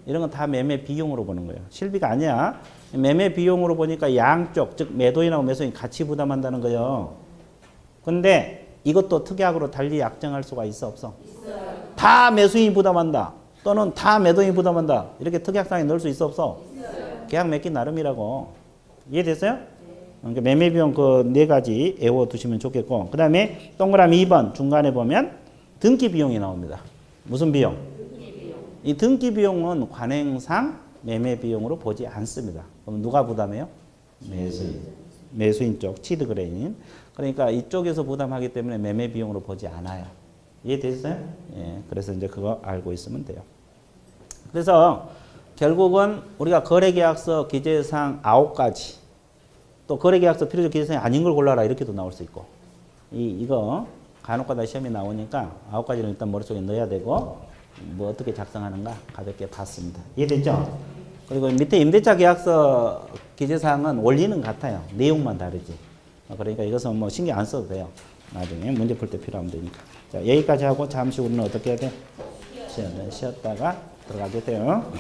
A: 이런 건 다 매매 비용으로 보는 거예요. 실비가 아니야. 매매 비용으로 보니까 양쪽, 즉 매도인하고 매수인 같이 부담한다는 거예요. 근데 이것도 특약으로 달리 약정할 수가 있어 없어? 있어요. 다 매수인이 부담한다. 또는 다 매도인이 부담한다. 이렇게 특약상에 넣을 수 있어 없어? 있어요. 계약 맺기 나름이라고. 이해됐어요? 그러니까 매매 비용 그 네 가지 외워두시면 좋겠고, 그 다음에 동그라미 2번 중간에 보면 등기 비용이 나옵니다. 무슨 비용? 이 등기 비용은 관행상 매매 비용으로 보지 않습니다. 그럼 누가 부담해요? 매수인 쪽, 치드그레인. 그러니까 이쪽에서 부담하기 때문에 매매 비용으로 보지 않아요. 이해되셨어요? 예, 그래서 이제 그거 알고 있으면 돼요. 그래서 결국은 우리가 거래계약서 기재사항 9가지, 또 거래계약서 필요적 기재사항이 아닌 걸 골라라 이렇게도 나올 수 있고, 이거 간혹가다 시험에 나오니까 9가지는 일단 머릿속에 넣어야 되고, 뭐 어떻게 작성하는가 가볍게 봤습니다. 이해됐죠? 그리고 밑에 임대차 계약서 기재사항은 원리는 같아요. 내용만 다르지. 그러니까 이것은 뭐 신경 안 써도 돼요. 나중에 문제 풀 때 필요하면 되니까. 자, 여기까지 하고 잠시 우리는 어떻게 해야 돼? 쉬었다가 들어가게 돼요.